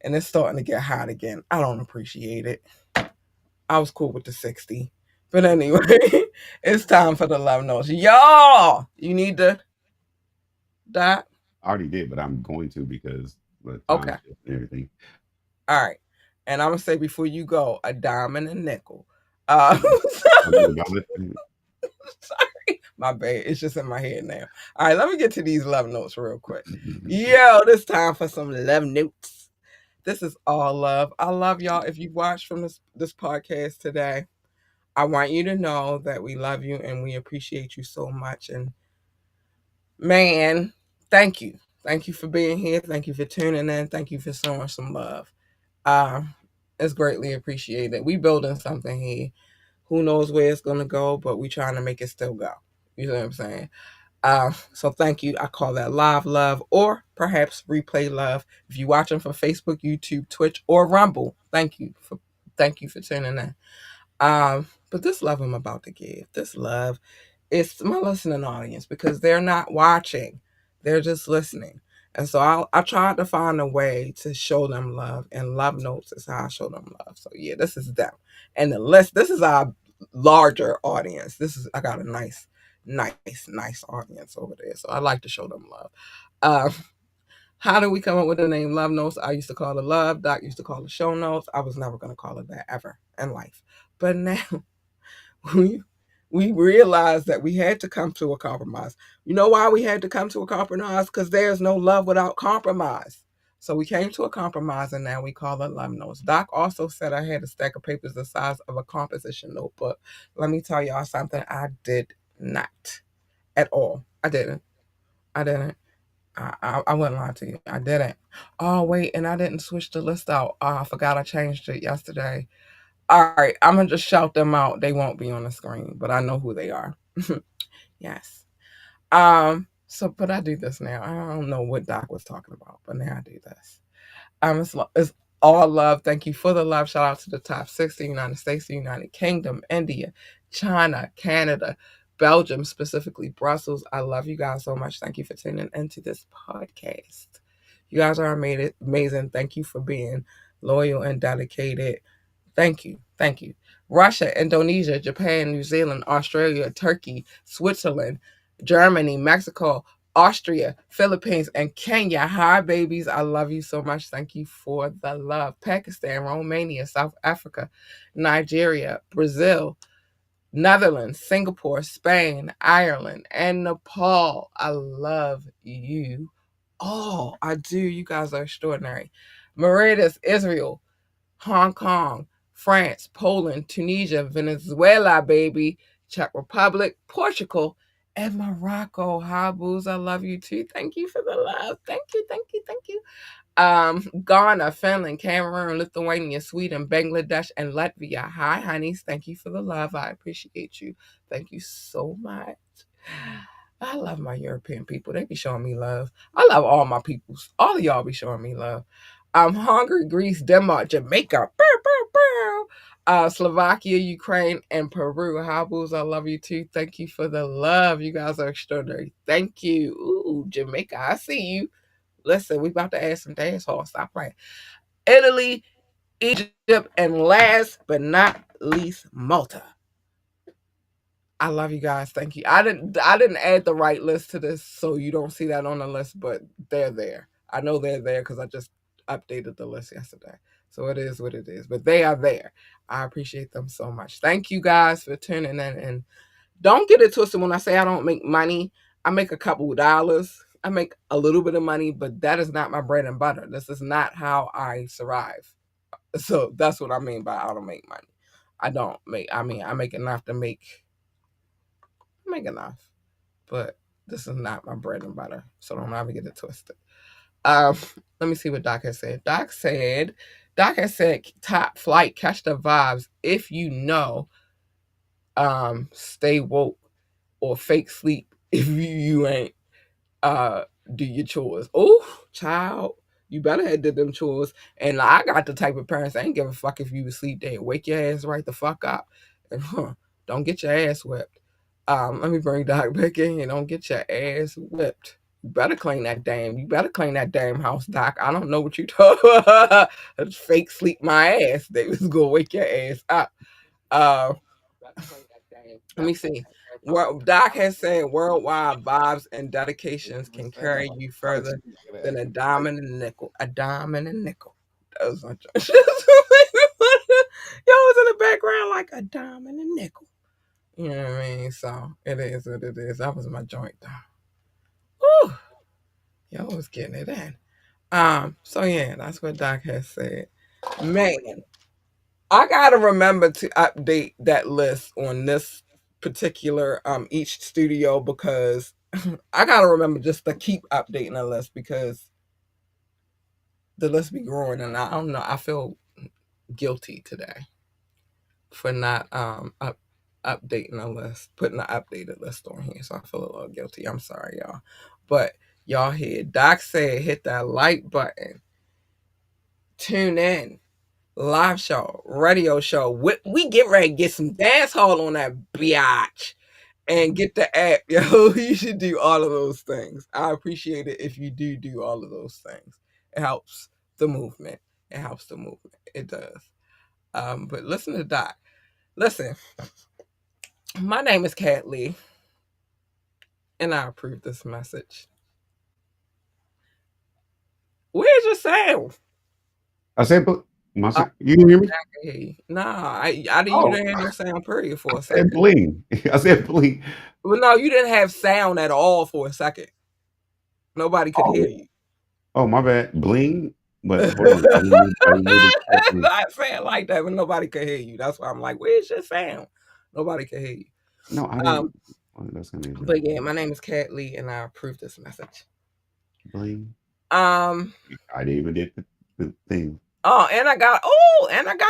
and it's starting to get hot again. I don't appreciate it. I was cool with the 60. But anyway, it's time for the love notes. Y'all, you need to that? I already did, but I'm going to because the time Okay. shift and everything. All right. And I'm gonna say before you go, a dime and a nickel. Uh, I need $1. sorry, my bad. It's just in my head now. All right, let me get to these love notes real quick. Yo, this time for some love notes. This is all love. I love y'all. If you watched from this podcast today, I want you to know that we love you and we appreciate you so much. And man, thank you. Thank you for being here. Thank you for tuning in. Thank you for showing some love. Uh, it's greatly appreciated. We building something here. Who knows where it's gonna go, but we trying to make it still go. You know what I'm saying? So thank you. I call that live love or perhaps replay love. If you're watching from Facebook, YouTube, Twitch, or Rumble, thank you for tuning in. But this love I'm about to give, this love, it's my listening audience because they're not watching, they're just listening. And so I tried to find a way to show them love, and love notes is how I show them love. So yeah, this is them, and the list. This is our larger audience. This is I got a nice audience over there. So I like to show them love. How did we come up with the name Love Notes? I used to call it Love. Doc used to call it Show Notes. I was never going to call it that ever in life. But now we we realized that we had to come to a compromise. You know why we had to come to a compromise? Because there's no love without compromise. So we came to a compromise, and now we call it Love Notes. Doc also said I had a stack of papers the size of a composition notebook. Let me tell y'all something. I did not at all. I didn't. I didn't. I wouldn't lie to you. I didn't. Oh wait, and I didn't switch the list out. Oh, I forgot I changed it yesterday. All right, I'm gonna just shout them out. They won't be on the screen, but I know who they are. Yes. So, but I do this now. I don't know what Doc was talking about, but now I do this. It's all love. Thank you for the love. Shout out to the top 60: United States, the United Kingdom, India, China, Canada, Belgium, specifically Brussels. I love you guys so much. Thank you for tuning into this podcast. You guys are amazing. Thank you for being loyal and dedicated. Thank you. Thank you. Russia, Indonesia, Japan, New Zealand, Australia, Turkey, Switzerland, Germany, Mexico, Austria, Philippines, and Kenya. Hi, babies. I love you so much. Thank you for the love. Pakistan, Romania, South Africa, Nigeria, Brazil, Netherlands, Singapore, Spain, Ireland, and Nepal. I love you all. I do. You guys are extraordinary. Mauritius, Israel, Hong Kong, France, Poland, Tunisia, Venezuela, baby, Czech Republic, Portugal, and Morocco. Hi, booze. I love you too. Thank you for the love. Thank you, thank you, thank you. Ghana, Finland, Cameroon, Lithuania, Sweden, Bangladesh, and Latvia. Hi, honeys. Thank you for the love. I appreciate you. Thank you so much. I love my European people. They be showing me love. I love all my peoples. All of y'all be showing me love. Hungary, Greece, Denmark, Jamaica, Slovakia, Ukraine, and Peru. Habus, I love you too. Thank you for the love. You guys are extraordinary. Thank you. Ooh, Jamaica, I see you. Listen, we about to add some dance halls. Stop playing. Italy, Egypt, and last but not least, Malta. I love you guys. Thank you. I didn't add the right list to this, so you don't see that on the list, but they're there. I know they're there because I just updated the list yesterday. So it is what it is. But they are there. I appreciate them so much. Thank you guys for tuning in. And don't get it twisted when I say I don't make money. I make a couple of dollars. I make a little bit of money, but that is not my bread and butter. This is not how I survive. So that's what I mean by I don't make money. I don't make I mean I make enough to make enough, but this is not my bread and butter. So don't ever get it twisted. Um, Let me see what Doc has said. Doc has said, top flight, catch the vibes. If you know, stay woke or fake sleep if you ain't uh do your chores. Oh, child, you better have did them chores. And I got the type of parents I ain't give a fuck if you asleep there. Wake your ass right the fuck up, and don't get your ass whipped. Let me bring Doc back in here. Don't get your ass whipped. You better clean that damn. You better clean that damn house, Doc. I don't know what you told. Fake sleep my ass. They was gonna wake your ass up. Uh, Let me see. Doc has said worldwide vibes and dedications can carry you further than a diamond and a nickel. A diamond and a nickel. That was my joint. Y'all was in the background like a diamond and a nickel. You know what I mean? So it is what it is. That was my joint though. Woo! Y'all was getting it in. So yeah, that's what Doc has said. Man, I gotta remember to update that list on this particular each studio because I gotta remember just to keep updating the list because the list be growing and I don't know. I feel guilty today for not updating the list, putting the updated list on here. So I feel a little guilty. I'm sorry, y'all. But y'all here. Doc said hit that like button. Tune in. Live show, radio show. We get ready to get some dance hall on that biatch and get the app. Yo, you should do all of those things. I appreciate it if you do all of those things. It helps the movement. It helps the movement. It does. But listen to Doc. Listen, my name is Kat Lee, and I approve this message. Where's your sound? I said, but I you didn't hear me? can hear you. Nah, I didn't. You Oh, didn't have no sound period I for a said second. bling. I said bling. Well, no, you didn't have sound at all for a second. Nobody could hear Oh, you. oh, my bad. Bling. But hold on. I removed the chat thing. Not saying like that, but nobody could hear you. That's why I'm like, where's your sound? Nobody could hear you. No, I Um, didn't. Oh, that's gonna be a but yeah, my name is Kat Lee, and I approve this message. bling. Um, I didn't even did the thing. and I got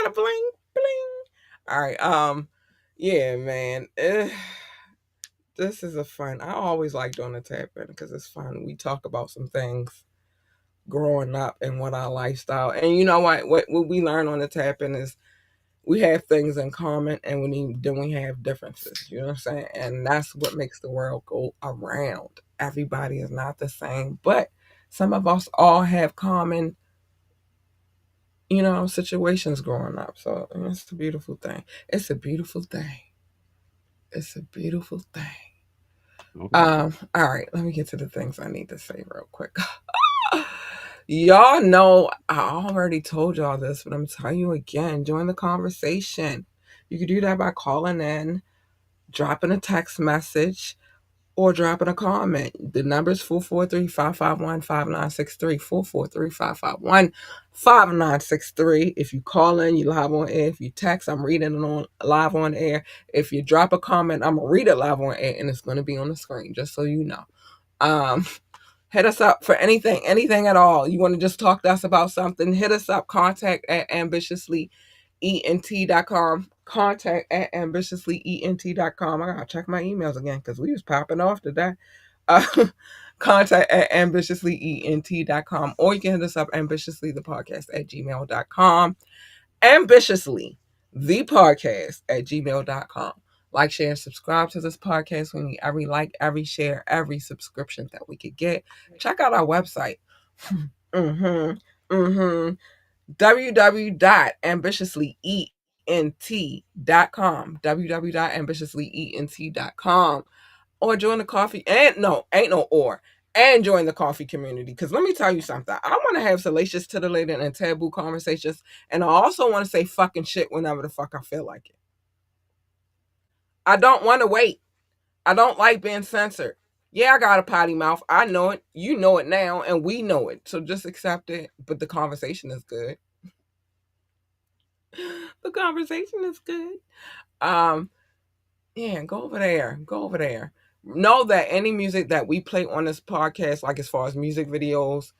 a bling bling. All right. Yeah, man. This is a fun. I always like doing the tapping because it's fun. We talk about some things growing up and what our lifestyle. And you know what we learn on the tapping is we have things in common and then we have differences. You know what I'm saying? And that's what makes the world go around. Everybody is not the same, but some of us all have common, situations growing up. So it's a beautiful thing. It's a beautiful thing. It's a beautiful thing. Okay. All right, let me get to the things I need to say real quick. Y'all know I already told y'all this, but I'm telling you again, join the conversation. You can do that by calling in, dropping a text message, or dropping a comment. The number is 443-551-5963. 443-551-5963. If you call in, you live on air. If you text, I'm reading it on live on air. If you drop a comment, I'm gonna read it live on air and it's gonna be on the screen, just so you know. Um, hit us up for anything at all. You want to just talk to us about something, hit us up, contact at ambitiouslyent.com. Contact at ambitiouslyent.com. I gotta check my emails again because we was popping off today. Uh, contact at ambitiouslyent.com, or you can hit us up ambitiouslythepodcast at gmail.com. Ambitiously the podcast at gmail.com. Like, share, and subscribe to this podcast. We need every like, every share, every subscription that we could get. Check out our website. mm-hmm. www.ambitiouslyent.com. www.ambitiouslyent.com. Or join the coffee. And no, ain't no or. And join the coffee community. Because let me tell you something. I want to have salacious, titillating, and taboo conversations. And I also want to say fucking shit whenever the fuck I feel like it. I don't want to wait. I don't like being censored. Yeah, I got a potty mouth. I know it. You know it now. And we know it. So just accept it. But the conversation is good. The conversation is good. Um, yeah, go over there. Go over there. Know that any music that we play on this podcast, like as far as music videos,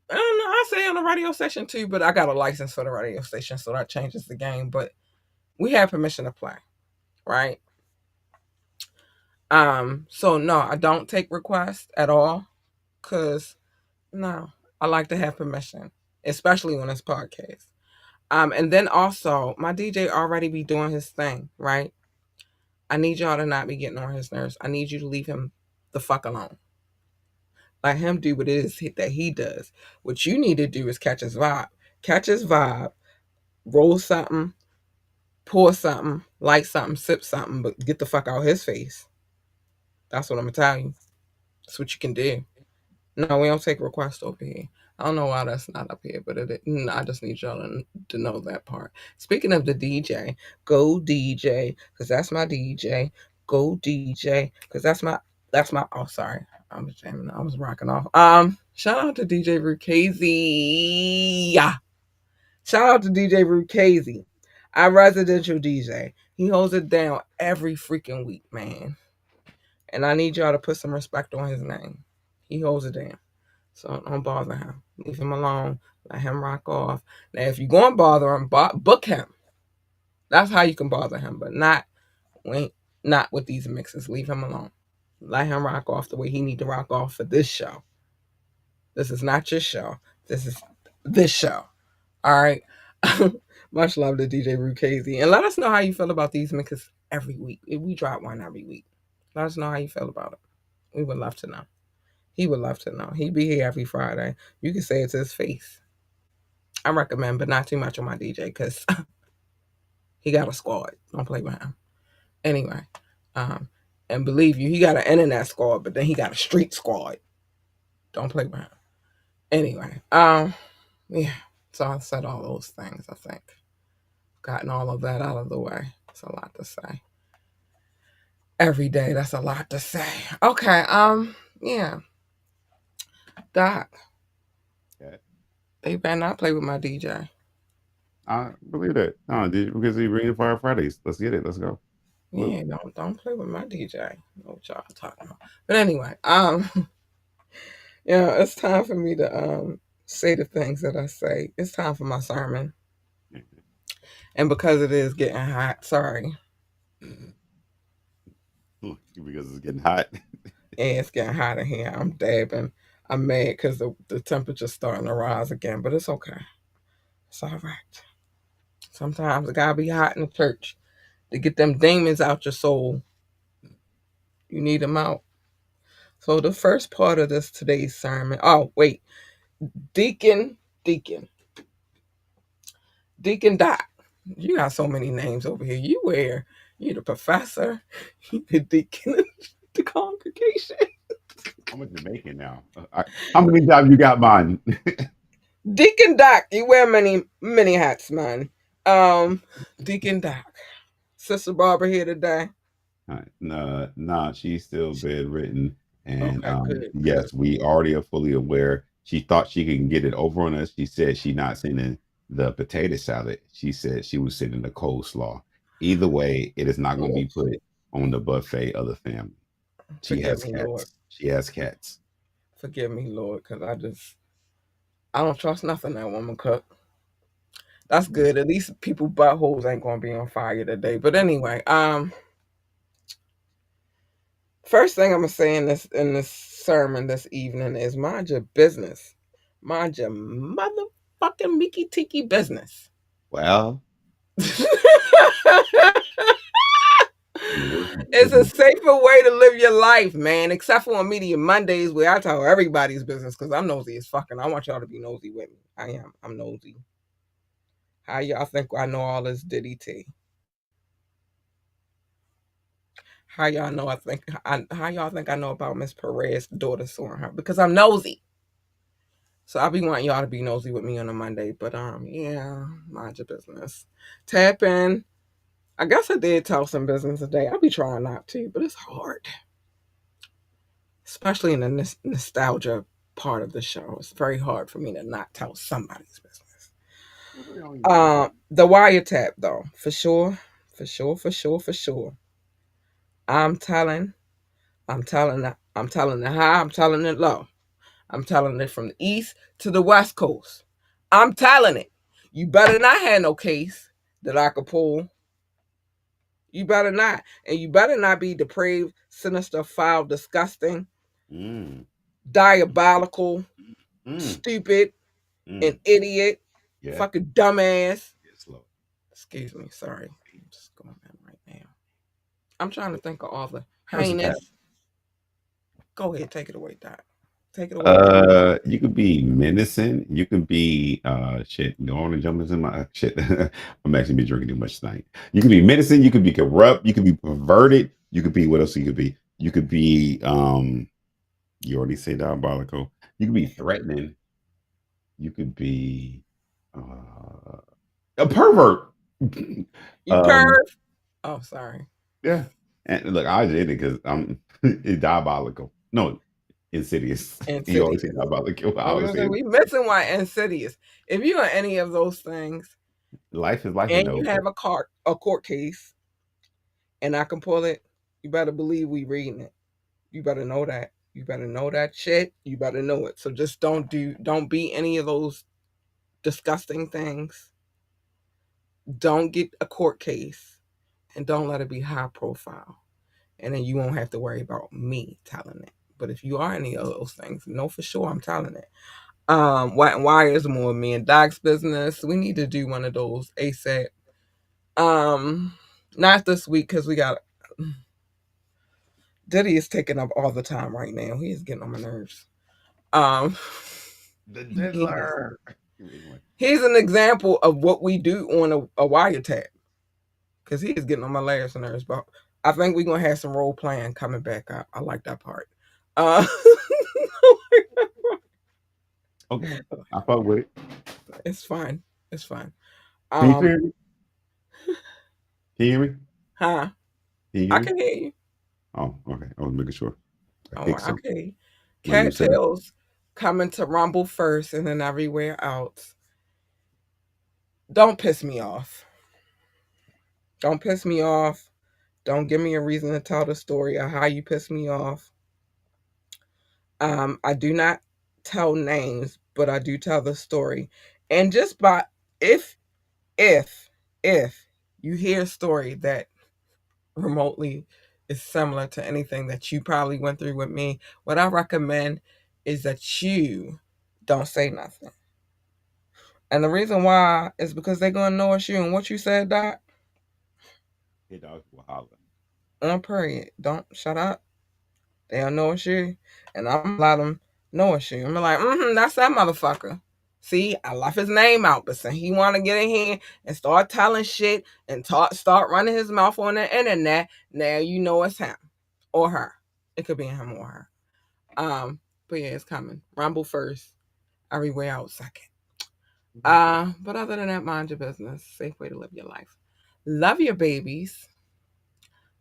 I don't know, I say on the radio station too, but I got a license for the radio station, so that changes the game. But we have permission to play, right? So no, I don't take requests at all, cause no, I like to have permission, especially when it's podcast. And then also my DJ already be doing his thing, right? I need y'all to not be getting on his nerves. I need you to leave him the fuck alone. Let him do what it is that he does. What you need to do is catch his vibe. Catch his vibe, roll something, pour something, light something, sip something, but get the fuck out his face. That's what I'm gonna tell you. That's what you can do. No, we don't take requests over here. I don't know why that's not up here, but I just need y'all to know that part. Speaking of the DJ, go DJ, because that's my DJ. Go DJ, because that's my. Oh, sorry, I was jamming. I was rocking off. Shout out to DJ Rukazy. Yeah, shout out to DJ Rukazy. Our residential DJ. He holds it down every freaking week, man. And I need y'all to put some respect on his name. He holds it down. So don't bother him. Leave him alone. Let him rock off. Now, if you're going to bother him, book him. That's how you can bother him, but when, not with these mixes. Leave him alone. Let him rock off the way he need to rock off for this show. This is not your show. This is this show. All right. Much love to DJ Rukazy. And let us know how you feel about these mixes every week. If we drop one every week, let us know how you feel about it. We would love to know. He would love to know. He'd be here every Friday. You can say it to his face. I recommend, but not too much on my DJ because he got a squad. Don't play with him. Anyway, um, and believe you, he got an internet squad, but then he got a street squad. Don't play with him. Anyway, yeah. So I said all those things. I think gotten all of that out of the way. It's a lot to say. Every day, that's a lot to say. Okay, yeah. Doc, Yeah, they better not play with my DJ. I believe that. No, because he bringing Fire Fridays. Let's get it. Let's go. Look. Yeah, don't play with my DJ. Know what y'all talking about. But anyway, yeah, it's time for me to say the things that I say. It's time for my sermon. And because it is getting hot, sorry. Because it's getting hot. And it's getting hot in here. I'm dabbing. I'm mad because the temperature's starting to rise again, but it's okay. It's all right. Sometimes it gotta be hot in the church to get them demons out your soul. You need them out. So the first part of this today's sermon. Oh wait, Deacon, Deacon, Deacon Doc. You got so many names over here. You the professor, you the deacon of the congregation. I'm a Jamaican now. How many jobs you got, mine? Deacon Doc, you wear many hats, man. Um, Deacon Doc. Sister Barbara here today. Nah, she's still bedridden, and Okay, good, good. yes, we already are fully aware. She thought she could get it over on us. She said she not sending the potato salad. She said she was sending the coleslaw. Either way, it is not going to Oh, be put on the buffet of the family. She forgive has me, Lord. cats. She has cats. Forgive me, Lord, because I don't trust nothing that woman cook. That's good. At least people buttholes ain't gonna be on fire today. But anyway, first thing I'm gonna say in this sermon this evening is mind your business. Mind your motherfucking Mickey Tiki business. Well, It's you a safer way to live your life, man. Except for on Media Mondays where I tell everybody's business because I'm nosy as fucking. I want y'all to be nosy with me. I am. I'm nosy. How y'all think I know all this Diddy T? How y'all think I know about Miss Perez's daughter suing her? Because I'm nosy. So I'll be wanting y'all to be nosy with me on a Monday. But yeah, mind your business. Tap in. I guess I did tell some business today. I'll be trying not to, but it's hard. Especially in the nostalgia part of the show. It's very hard for me to not tell somebody's business. The wiretap though, for sure. For sure, for sure, for sure. I'm telling I'm telling it high, I'm telling it low. I'm telling it from the east to the west coast. I'm telling it. You better not have no case that I could pull. You better not. And you better not be depraved, sinister, foul, disgusting, mm, diabolical, mm, stupid, an mm. idiot, Yeah, fucking dumbass. get slow. Excuse me, sorry. I'm just going in right now. I'm trying to think of all the Where's the cat? heinous. Go ahead, take it away, Doc. Take it away, Doc. You could be menacing. You could be shit. Don't want to jump into my shit. I'm actually been drinking too much tonight. You could be menacing. You could be corrupt. You could be perverted. You could be what else? You could be. You could be. You already say diabolical. You could be threatening. You could be a pervert. You um, perv. Oh, sorry. yeah. And look, I did it because I'm diabolical. No, insidious. You always say Insidious. diabolical. I I was always gonna say say we missing one insidious. If you are any of those things, Life is life, you and you know. have a court case, and I can pull it, you better believe we reading it. You better know that. You better know that shit. You better know it. So just don't be any of those disgusting things. Don't get a court case, and don't let it be high profile. And then you won't have to worry about me telling it. But if you are any of those things, know for sure I'm telling it. Why is more me and Doc's business? We need to do one of those ASAP. Um, Not this week because we got Diddy is taking up all the time right now. He is getting on my nerves. Um, The he is. diddler. Anyway. He's an example of what we do on a wiretap because he is getting on my last nerves. But I think we're gonna have some role playing coming back up. I like that part. Uh, Okay. I fuck with it. it's fine. It's fine. Can you Um, hear me? Can you hear me? huh? Can you hear I me? can hear you. Oh, okay. I was making sure. I Oh, think I so. can hear you. When you said it. Cattails coming to Rumble first and then everywhere else. Don't piss me off. Don't piss me off. Don't give me a reason to tell the story of how you piss me off. I do not tell names, but I do tell the story. And just by if if if you hear a story that remotely is similar to anything that you probably went through with me, what I recommend is that you don't say nothing. And the reason why is because they're gonna know it's you. And what you said, Doc, Hey, dog will holler. on period. Don't shut up. They'll know it's you. And I'm gonna let them know it's you. I'm like, that's that motherfucker. See, I left his name out, but since he wanna get in here and start telling shit and start running his mouth on the internet, now you know it's him or her. It could be him or her. But yeah, it's coming. Rumble first, everywhere else second. But other than that, mind your business. Safe way to live your life. Love your babies.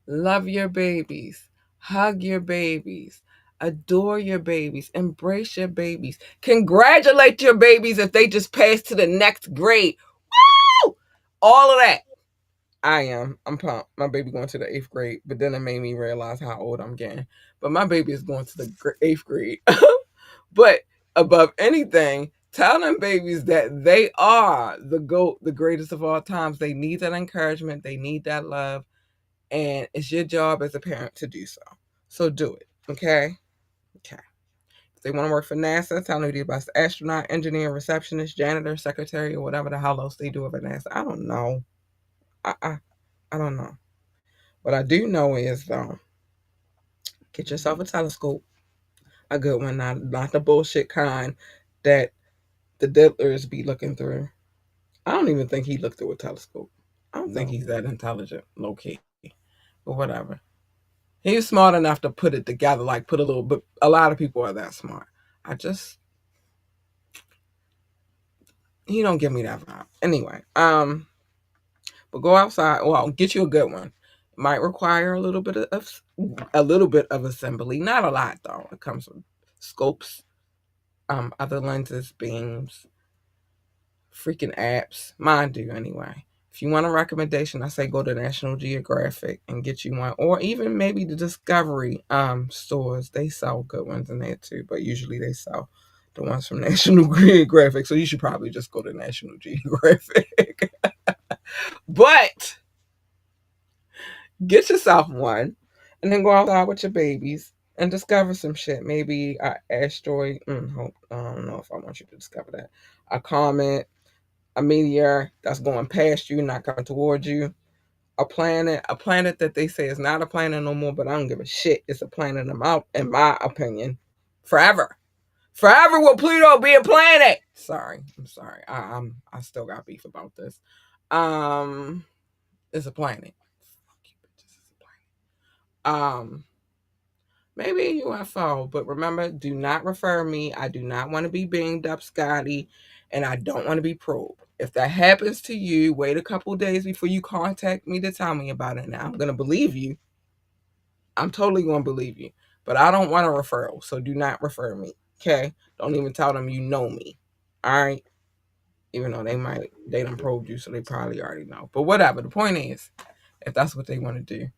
Love your babies. Hug your babies. Adore your babies. Embrace your babies. Congratulate your babies if they just passed to the next grade. Woo! All of that. I am. I'm pumped. My baby going to the eighth grade, but then it made me realize how old I'm getting. But my baby is going to the eighth grade. But above anything, tell them babies that they are the GOAT, the greatest of all times. They need that encouragement. They need that love. And it's your job as a parent to do so. So do it. Okay? Okay. If they want to work for NASA, tell them to be the best astronaut, engineer, receptionist, janitor, secretary, or whatever the hell else they do at NASA. I don't know. I don't know. What I do know is, though, get yourself a telescope. A good one, not the bullshit kind that the diddlers be looking through. I don't even think he looked through a telescope. I don't think No. he's that intelligent, low key, but whatever. He's smart enough to put it together, like put a little. But a lot of people are that smart. I just he don't give me that vibe. Anyway, but go outside. Well, get you a good one. It might require a little bit of assembly. Not a lot though. It comes with scopes, other lenses, beams, freaking apps. Mine do anyway. If you want a recommendation, I say go to National Geographic and get you one, or even maybe the Discovery stores. They sell good ones in there too, but usually they sell the ones from National Geographic. So you should probably just go to National Geographic. But get yourself one, and then go outside with your babies and discover some shit. Maybe a asteroid. I don't know if I want you to discover that. A comet, a meteor that's going past you, not coming towards you. A planet that they say is not a planet no more, but I don't give a shit. It's a planet in my opinion. Forever. Forever will Pluto be a planet. Sorry. I'm sorry. I still got beef about this. Um it's a planet. Fuck you bitches, it's a planet. Maybe a UFO, but remember, do not refer me. I do not want to be beamed up, Scotty, and I don't want to be probed. If that happens to you, wait a couple days before you contact me to tell me about it. Now I'm gonna believe you. I'm totally gonna believe you, but I don't want a referral, so do not refer me. Okay? Don't even tell them you know me. All right? even though they done probed you, so they probably already know. But whatever. The point is, if that's what they want to do,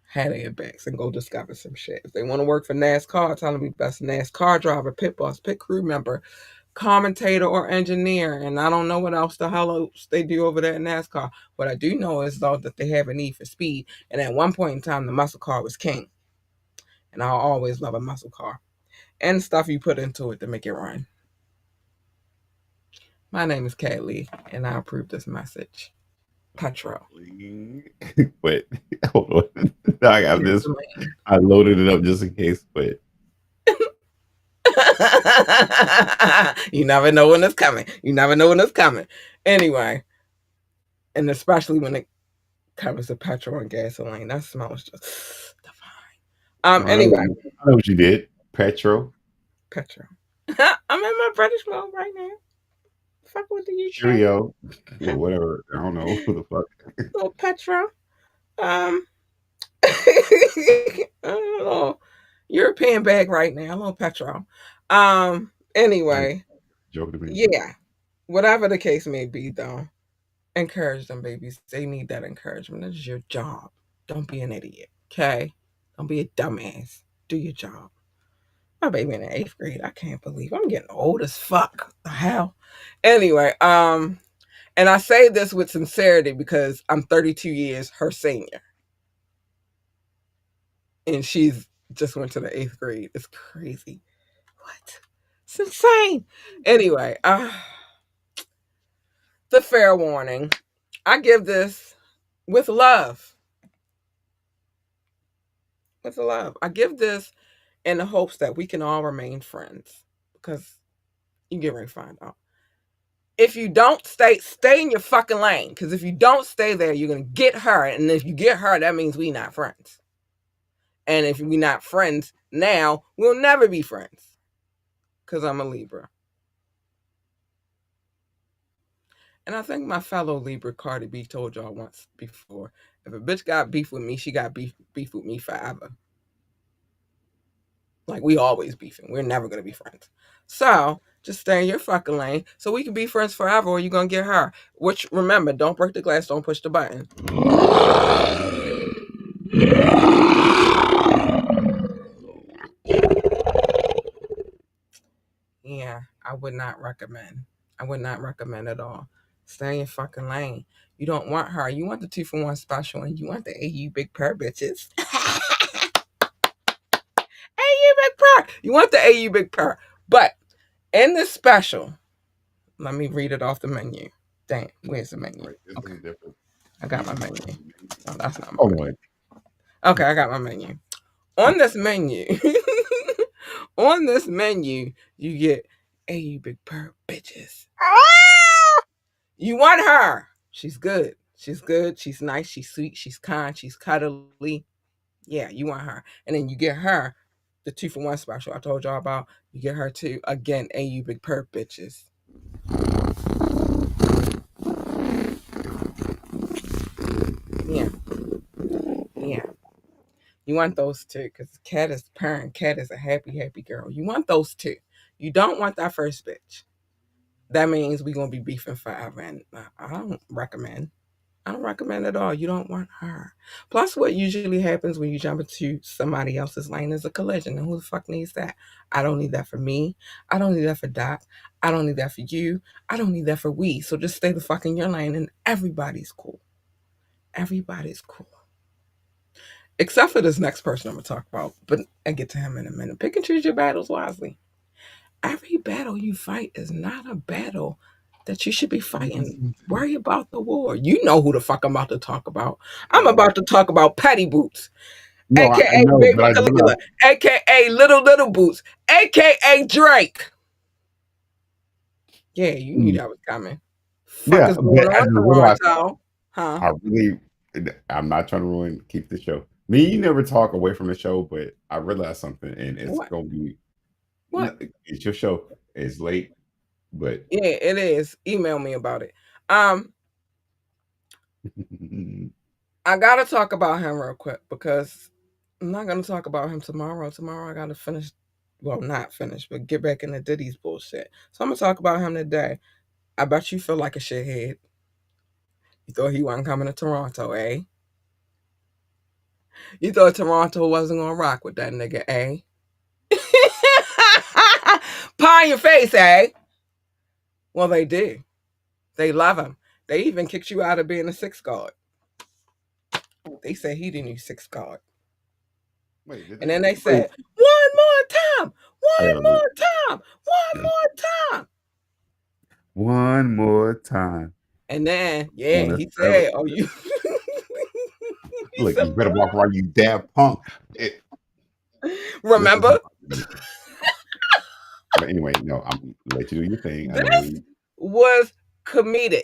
have their backs and go discover some shit. If they want to work for NASCAR, tell them be best NASCAR driver, pit boss, pit crew member, commentator, or engineer. And I don't know what else the hell else they do over there in NASCAR. What I do know is though that they have a need for speed. And at one point in time, the muscle car was king. And I'll always love a muscle car and stuff you put into it to make it run. My name is Kat Lee, and I approve this message. Petro. But hold on. I got Here's this. the man. I loaded it up just in case, but You never know when it's coming. You never know when it's coming. Anyway, and especially when it comes to petrol and gasoline, that smells just divine. Anyway, I know what you did. Petro, petrol. I'm in my British mode right now. Fuck with the UK. Cheerio, or whatever. I don't know who the fuck. Little petrol. Um, a little European bag right now. A little petrol. I Anyway, joke to me. yeah. Whatever the case may be, though, encourage them babies. They need that encouragement. This is your job. Don't be an idiot. Okay? Don't be a dumbass. Do your job. My baby in the 8th grade. I can't believe I'm getting old as fuck. The hell. Anyway, and I say this with sincerity because I'm 32 years her senior. And she's just went to the 8th grade. It's crazy. What? It's insane. Anyway, the fair warning. I give this with love. With love. I give this in the hopes that we can all remain friends. Because you get ready to find out. If you don't stay in your fucking lane. Because if you don't stay there, you're gonna get her. And if you get her, that means we not friends. And if we not friends now, we'll never be friends. Because I'm a Libra. And I think my fellow Libra Cardi B told y'all once before, if a bitch got beef with me, she got beef with me forever. Like we always beefing. We're never gonna be friends. So just stay in your fucking lane so we can be friends forever or you're gonna get her. Which remember, don't break the glass, don't push the button. Yeah, I would not recommend. I would not recommend at all. Stay in your fucking lane. You don't want her. You want the 2-for-1 special and you want the AU Big Purr bitches. AU Big Purr. You want the AU Big Purr. But in this special, let me read it off the menu. Damn, where's the menu? Wait, this Okay, is different. I got my menu. No, that's not my Oh menu. my. Okay, I got my menu. On this menu, on this menu, you get AU Big Purr bitches. You want her. She's good. She's good. She's nice. She's sweet. She's kind. She's cuddly. Yeah, you want her. And then you get her the 2-for-1 special I told y'all about. You get her too. Again, AU Big Purr bitches. Yeah. Yeah. You want those two because Cat is purring. Cat is a happy, happy girl. You want those two. You don't want that first bitch. That means we're going to be beefing forever. And I don't recommend. I don't recommend at all. You don't want her. Plus, what usually happens when you jump into somebody else's lane is a collision. And who the fuck needs that? I don't need that for me. I don't need that for Doc. I don't need that for you. I don't need that for we. So just stay the fuck in your lane and everybody's cool. Everybody's cool. Except for this next person I'm going to talk about. But I get to him in a minute. Pick and choose your battles wisely. Every battle you fight is not a battle that you should be fighting. Worry about the war. You know who the fuck I'm about to talk about. I'm No, about to talk about Petty Boots, I aka know, but Baby I Caligula, realized. aka Little Boots, aka Drake. Yeah, you knew Mm, that was coming. Fuck yeah, is going but I on, just realized Toronto? Huh? I really. I'm not trying to keep the show. Me, and you never talk away from the show, but I realized something, and it's What? gonna be. What? It's your show. It's late, but Yeah, it is. Email me about it. Um, I gotta talk about him real quick because I'm not gonna talk about him tomorrow. Tomorrow I gotta finish, well, not finish, but get back into Diddy's bullshit. So I'm gonna talk about him today. I bet you feel like a shithead. You thought he wasn't coming to Toronto, eh? You thought Toronto wasn't gonna rock with that nigga, eh? Pie in your face, eh? Well, they did. They love him. They even kicked you out of being a six guard. They said he didn't need six guard. Wait, did And they? then they Wait. said, one more time, I one gotta look. more time, one more time. One more time. And then, yeah, Wanna he settle? said, oh, you. He Look, said, you better walk around, you damn punk. This is remember? but anyway, no, I'm gonna let you do your thing. I know This we was comedic,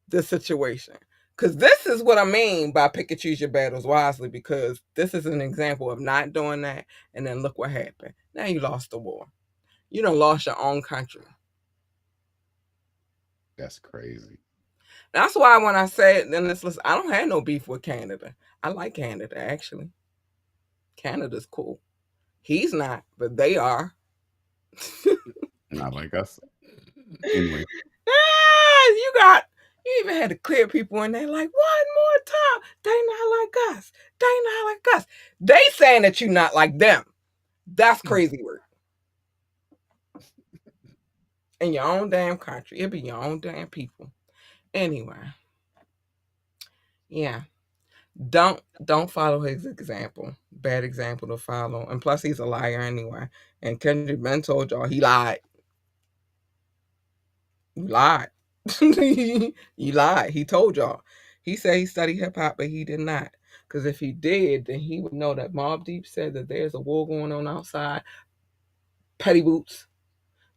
the situation. Because this is what I mean by pick and choose your battles wisely, because this is an example of not doing that. And then look what happened. Now you lost the war. You done lost your own country. that's crazy. That's why when I said in this list, I don't have no beef with Canada. I like Canada, actually. Canada's cool. He's not, but they are. Not like us. Anyway, You got, you even had to clear people in there like, one more time. They not like us. They not like us. They saying that you not like them. That's crazy work. In your own damn country. It be your own damn people. Anyway, yeah. Don't follow his example. Bad example to follow. And plus he's a liar anyway. And Kendrick Ben told y'all he lied. You lied. You lied. He told y'all. He said he studied hip hop, but he did not. Because if he did, then he would know that Mob Deep said that there's a war going on outside. Petty boots.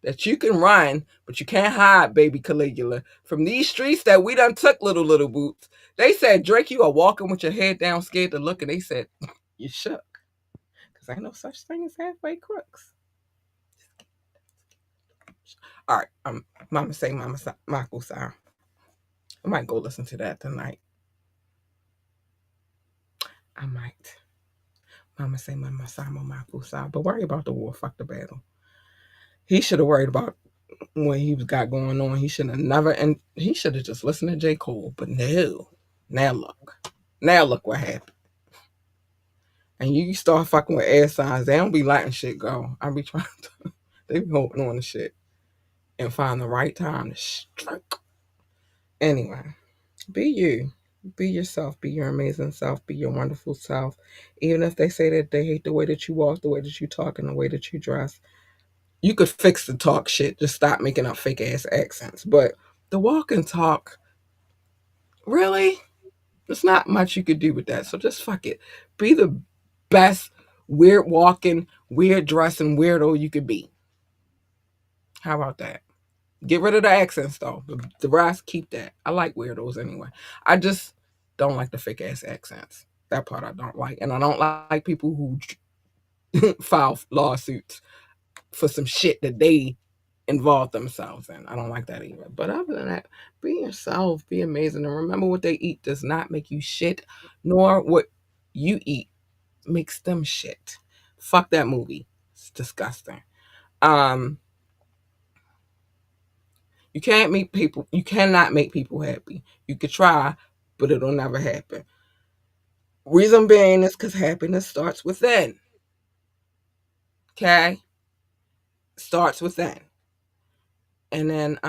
That you can run, but you can't hide, baby Caligula. From these streets that we done took, little boots. They said, Drake, you are walking with your head down, scared to look, and they said, you shook. Because ain't no such thing as halfway crooks. All right, Mama say, Mama Michael Sire. I might go listen to that tonight. I might. Mama say, Mama Sama Michael Sire. But worry about the war. Fuck the battle. He should have worried about what he got going on. He should have never, and he should have just listened to J. Cole. But no. Now look. Now look what happened. And you start fucking with air signs. They don't be letting shit go. I be trying to, they be holding on to shit and find the right time to strike. Anyway, be you. Be yourself. Be your amazing self. Be your wonderful self. Even if they say that they hate the way that you walk, the way that you talk, and the way that you dress, you could fix the talk shit. Just stop making up fake ass accents. But the walk and talk, really, there's not much you could do with that. So just fuck it. Be the best weird walking, weird dressing weirdo you could be. How about that? Get rid of the accents though. The rest, keep that. I like weirdos anyway. I just don't like the fake ass accents. That part I don't like. And I don't like people who file lawsuits for some shit that they involve themselves in. I don't like that either. But other than that, be yourself, be amazing. And remember, what they eat does not make you shit, nor what you eat makes them shit. Fuck that movie. It's disgusting. Um, you can't make people, you cannot make people happy. You could try, but it'll never happen. Reason being is because happiness starts within. Okay? Starts within. And then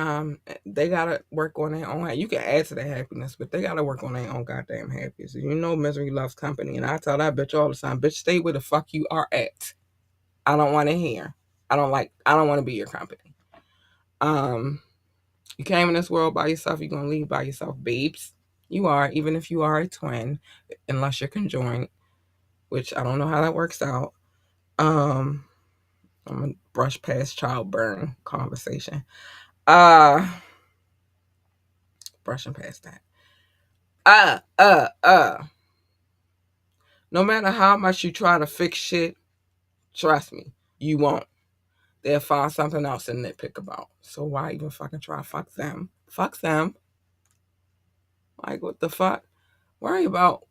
they gotta work on their own. You can add to their happiness, but they gotta work on their own goddamn happiness. You know misery loves company. And I tell that bitch all the time, bitch, stay where the fuck you are at. I don't wanna hear. I don't wanna be your company. Um, you came in this world by yourself, you're gonna leave by yourself, babes. You are, even if you are a twin, unless you're conjoined, which I don't know how that works out. Um, I'm gonna brush past childbearing conversation. Uh Brushing past that. Uh, uh, uh. No matter how much you try to fix shit, trust me, you won't. They'll find something else to nitpick about. So why even fucking try? Fuck them. Fuck them. Like, what the fuck? Worry about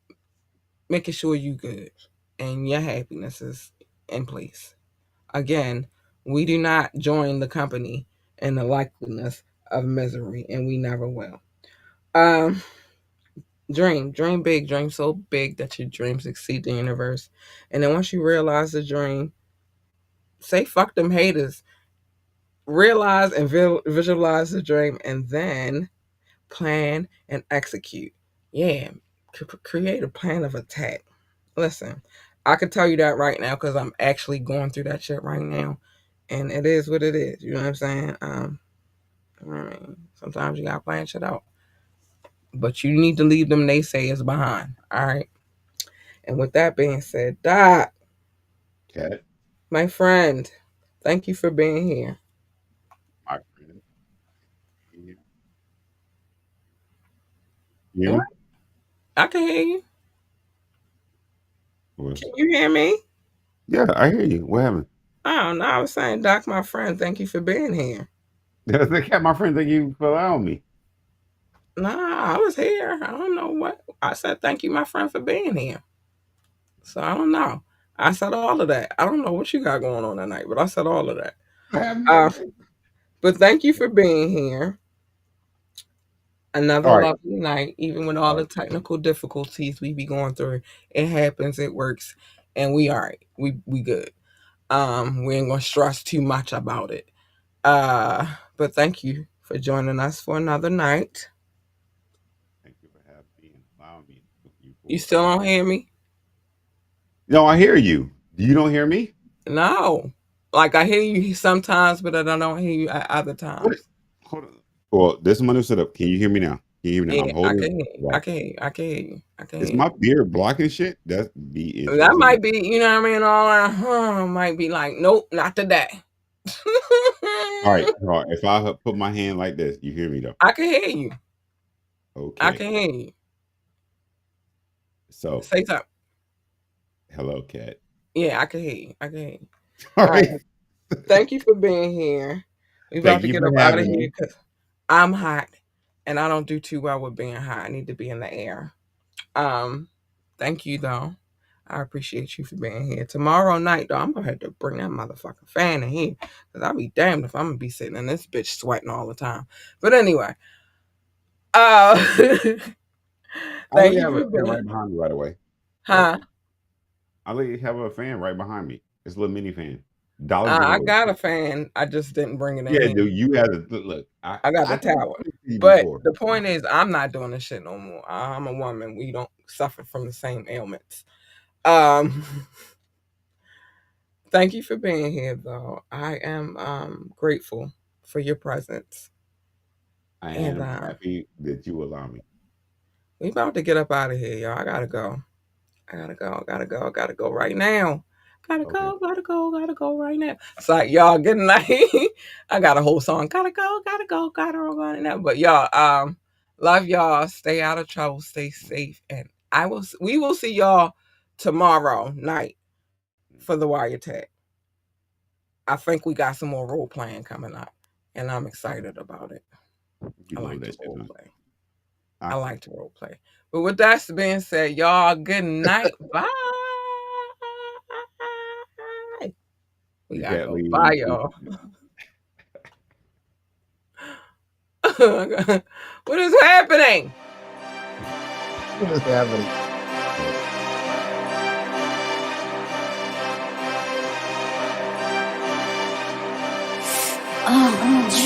making sure you good and your happiness is in place. Again, we do not join the company in the likeliness of misery, and we never will. Um, dream big, dream so big that your dreams exceed the universe. And then once you realize the dream, say fuck them haters. Realize and visualize the dream, and then plan and execute. Yeah, create a plan of attack. Listen, I can tell you that right now because I'm actually going through that shit right now, and it is what it is. You know what I'm saying? I mean, sometimes you gotta plan shit out, but you need to leave them naysayers behind. All right. And with that being said, Doc, Cat, my friend, thank you for being here. my friend. You hear What? me? I can hear you. Well, Can you hear me? yeah, I hear you. What happened? I don't know. I was saying, Doc, my friend, thank you for being here. The cat, my friend, thank you for allowing me. Nah, I was here. I don't know what. I said, thank you, my friend, for being here. So I don't know. I said all of that. I don't know what you got going on tonight, but I said all of that. I have no Uh, idea. but thank you for being here. Another All right. lovely night, even with all All the right. technical difficulties we be going through. It happens, it works, and we all right. We good. We ain't gonna stress too much about it. But thank you for joining us for another night. Thank you for having me and allowing me. Thank you You for still don't hear me? No, I hear you. You don't hear me? No. Like I hear you sometimes, but I don't hear you at other What? times. Hold on. Well, this is my new setup. Can you hear me now? Can you hear me now? I'm Yeah, I holding. can hear you. I Right. can hear you. I can hear you. I can Is hear you. my beard blocking shit? That'd be That interesting. might be, you know what I mean? All that might be like, nope, not today. All right. All right. If I put my hand like this, you hear me though. I can hear you. I Okay. can hear you. So, Say something. hello, cat. Yeah, I can hear you. I can hear you. All All right. right. Thank you for being here. We about Thank to you get for up out of having here me. because I'm hot and I don't do too well with being hot. I need to be in the air. Um, Thank you though. I appreciate you for being here. Tomorrow night though, I'm gonna have to bring that motherfucking fan in here. Cause I'll be damned if I'm gonna be sitting in this bitch sweating all the time. But anyway, uh I thank literally you have a for fan being right behind me, by the way. So, huh. I literally have a fan right behind me. It's a little mini fan. Dollar I General. got a fan. I just didn't bring it in Yeah, here. dude, you have to look. I got I the think tower. I've seen you But before. the point is I'm not doing this shit no more. I'm a woman. We don't suffer from the same ailments. Um Thank you for being here though. I am grateful for your presence. I And am happy that you allow me. we about to get up out of here, y'all. I gotta go. I gotta go. I gotta go. I gotta go right now. Gotta Okay. go. Gotta go. Gotta go right now. It's like y'all. Good night. I got a whole song. Gotta go. Gotta go. Gotta go right now. But y'all, love y'all. Stay out of trouble. Stay safe. And I will. We will see y'all tomorrow night for the wiretap. I think we got some more role playing coming up, and I'm excited about it. You I love like to that shit, role huh? play. I I like to role play. But with that being said, y'all, good night. Bye. We you gotta can't go. leave Bye, them y'all. people. What is happening? What is happening? Yeah. Oh,